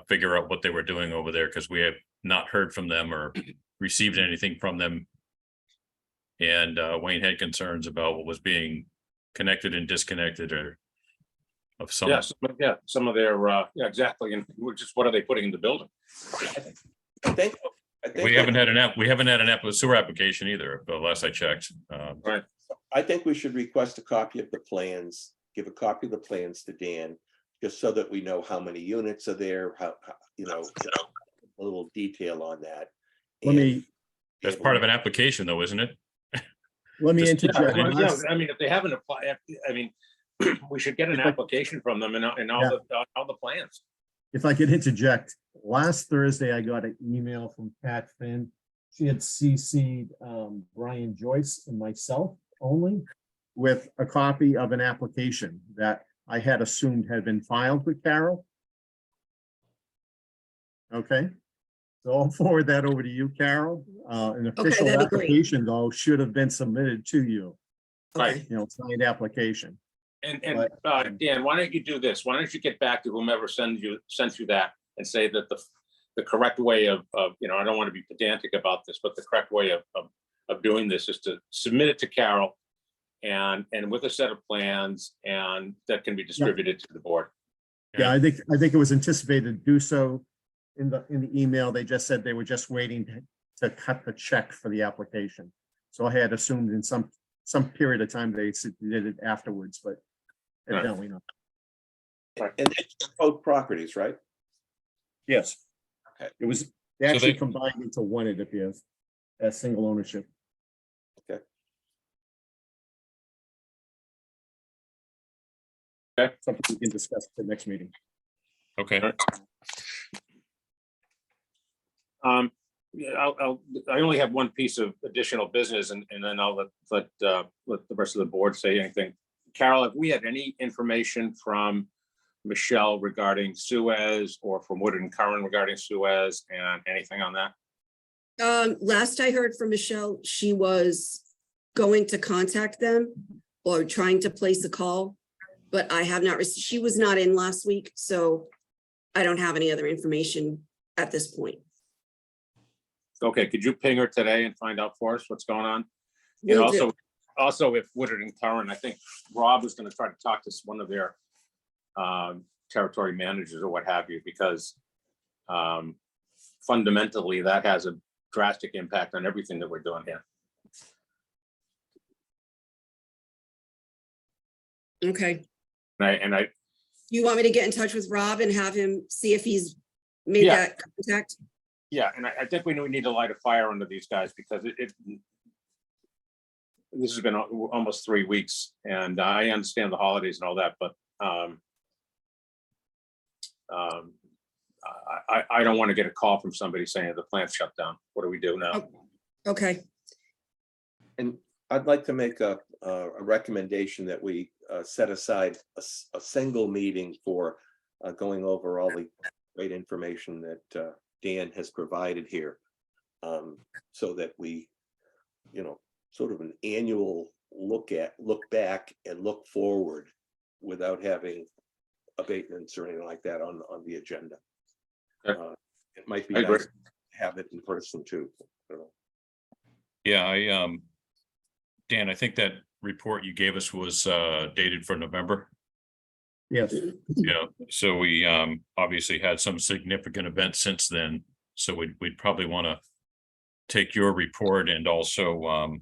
S4: figure out what they were doing over there because we have not heard from them or received anything from them. And Wayne had concerns about what was being connected and disconnected or of some.
S1: Some of their, yeah, exactly. And we're just, what are they putting in the building?
S2: I think
S4: We haven't had an sewer application either, but last I checked.
S1: Right.
S2: I think we should request a copy of the plans, give a copy of the plans to Dan, just so that we know how many units are there, how a little detail on that.
S12: Let me,
S4: That's part of an application though, isn't it?
S12: let me
S4: Just-
S12: interject.
S1: Yeah, I mean, if they haven't applied, I mean, we should get an application from them and all the plans.
S12: If I could interject, last Thursday, I got an email from Pat Finn. She had CC'd Brian Joyce and myself only with a copy of an application that I had assumed had been filed with Carol. Okay, so I'll forward that over to you, Carol. An official
S3: that'd be great.
S12: application, though, should have been submitted to you,
S1: Right.
S12: signed application.
S1: And
S12: But,
S1: Dan, why don't you do this? Why don't you get back to whomever sent you that and say that the correct way of, I don't want to be pedantic about this, but the correct way of doing this is to submit it to Carol and with a set of plans and that can be distributed to the board.
S12: Yeah, I think it was anticipated to do so. In the email, they just said they were just waiting to cut the check for the application. So I had assumed in some period of time they did it afterwards, but evidently not.
S2: And it's both properties, right?
S12: Yes.
S2: Okay.
S12: It was, they actually
S4: they-
S12: combined into one, it appears, as single ownership.
S1: Okay.
S12: Something we can discuss at the next meeting.
S4: Okay,
S1: Yeah, I only have one piece of additional business and then I'll let the rest of the board say anything. Carol, have we had any information from Michelle regarding Suez or from Woodard and Curran regarding Suez and anything on that?
S3: Last I heard from Michelle, she was going to contact them or trying to place a call, but I have not, she was not in last week, so I don't have any other information at this point.
S1: Okay, could you ping her today and find out for us what's going on? And
S3: Will do.
S1: also if Woodard and Curran, I think Rob was gonna try to talk to one of their territory managers or what have you, because fundamentally that has a drastic impact on everything that we're doing here.
S3: Okay.
S1: And I
S3: You want me to get in touch with Rob and have him see if he's made
S1: Yeah.
S3: that contact?
S1: yeah, and I think we need to light a fire under these guys because this has been almost 3 weeks and I understand the holidays and all that, but I don't want to get a call from somebody saying the plant's shut down. What do we do now?
S3: Okay,
S2: And I'd like to make a recommendation that we set aside a single meeting for going over all the great information that Dan has provided here. So that we, sort of an annual look back and look forward without having abatements or anything like that on the agenda.
S1: Okay.
S2: It might be
S1: I agree.
S2: nice to have it in person too. I don't know.
S4: yeah, Dan, I think that report you gave us was dated for November.
S12: Yes.
S4: Yeah, so we obviously had some significant events since then, so we'd probably want to take your report and also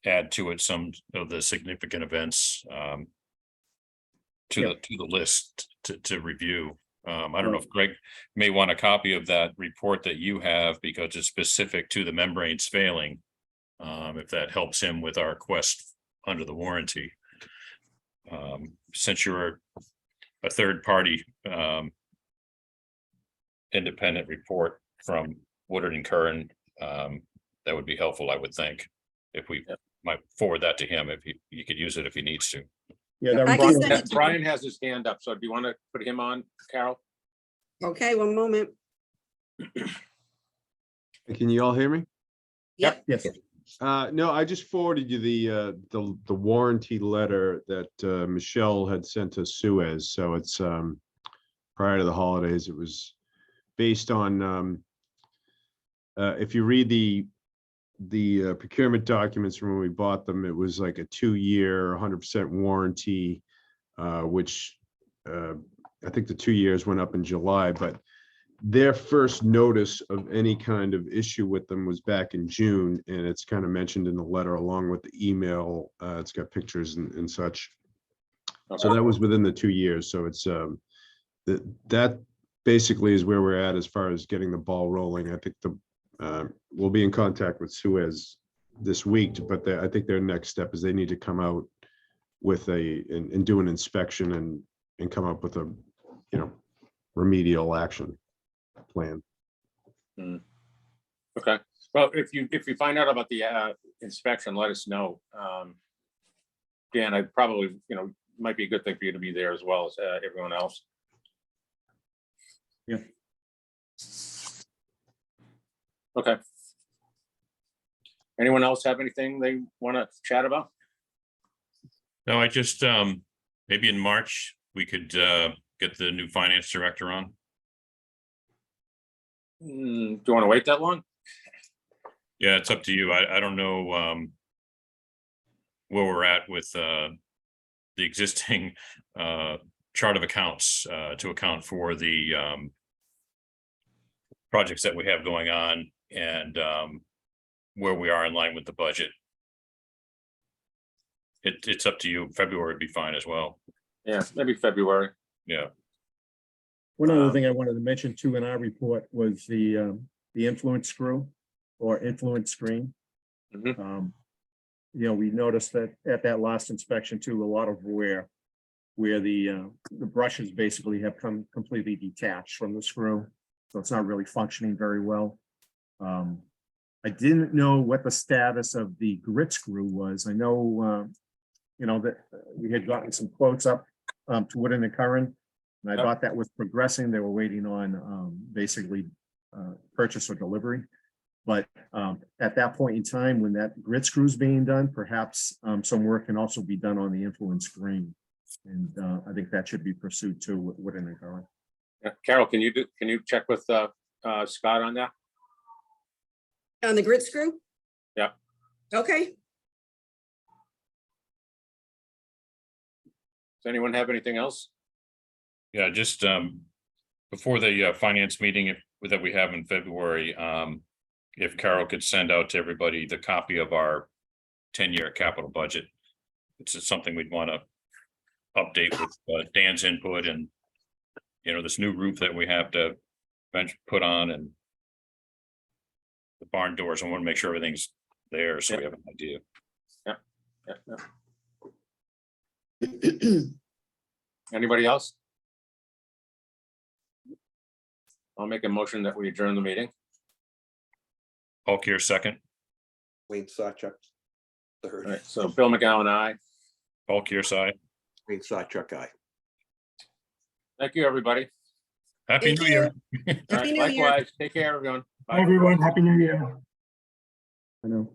S4: add to it some of the significant events to the list to review. I don't know if Greg may want a copy of that report that you have because it's specific to the membranes failing. If that helps him with our request under the warranty. Since you're a third party independent report from Woodard and Curran, that would be helpful, I would think. If we might forward that to him, if he could use it if he needs to.
S12: Yeah, that
S3: I can
S12: report-
S3: send it to you.
S1: Brian has his hand up, so do you want to put him on, Carol?
S3: Okay, one moment.
S15: Can you all hear me?
S3: Yep.
S12: Yes.
S15: No, I just forwarded you the warranty letter that Michelle had sent to Suez. So it's prior to the holidays. It was based on if you read the procurement documents from when we bought them, it was like a 2-year, 100% warranty, which I think the 2 years went up in July, but their first notice of any kind of issue with them was back in June, and it's kind of mentioned in the letter along with the email. It's got pictures and such. So that was within the 2 years. So it's that basically is where we're at as far as getting the ball rolling. I think we'll be in contact with Suez this week, but I think their next step is they need to come out with and do an inspection and come up with a remedial action plan.
S1: Okay, well, if you find out about the inspection, let us know. Dan, I probably, might be a good thing for you to be there as well as everyone else.
S12: Yeah.
S1: Okay. Anyone else have anything they want to chat about?
S4: No, I just maybe in March, we could get the new finance director on.
S1: Do you want to wait that long?
S4: Yeah, it's up to you. I don't know where we're at with the existing chart of accounts to account for the projects that we have going on and where we are in line with the budget. It's up to you. February would be fine as well.
S1: Yeah, maybe February.
S4: Yeah,
S12: One other thing I wanted to mention too in our report was the influence screw or influence screen.
S1: Mhm.
S12: You know, we noticed that at that last inspection too, a lot of where the brushes basically have come completely detached from the screw. So it's not really functioning very well. I didn't know what the status of the grit screw was. I know, you know, that we had gotten some quotes up to Wood and Curran. And I
S1: Yep.
S12: thought that was progressing. They were waiting on basically purchase or delivery. But at that point in time, when that grit screw is being done, perhaps some work can also be done on the influence screen. And I think that should be pursued too with Wood and Curran.
S1: Yeah. Carol, can you check with Scott on that?
S3: On the grit screw?
S1: Yeah.
S3: Okay.
S1: Does anyone have anything else?
S4: yeah, just before the finance meeting that we have in February, if Carol could send out to everybody the copy of our 10-year capital budget. It's just something we'd want to update with Dan's input and, you know, this new roof that we have to put on and the barn doors. I want to make sure everything's there so we have an idea.
S1: Yeah. Anybody else? I'll make a motion that we adjourn the meeting.
S4: Hulk here, second.
S2: Wayne Sawchuck.
S1: All
S2: Third.
S1: right, so Bill McGowan, aye.
S4: Hulk your side.
S2: Wayne Sawchuck, aye.
S1: Thank you, everybody.
S4: Happy
S3: Thank
S4: New
S3: you.
S4: Year.
S1: All right,
S3: Happy New Year.
S1: likewise. Take care, everyone. Bye.
S13: Hi, everyone. Happy New Year.
S12: I know.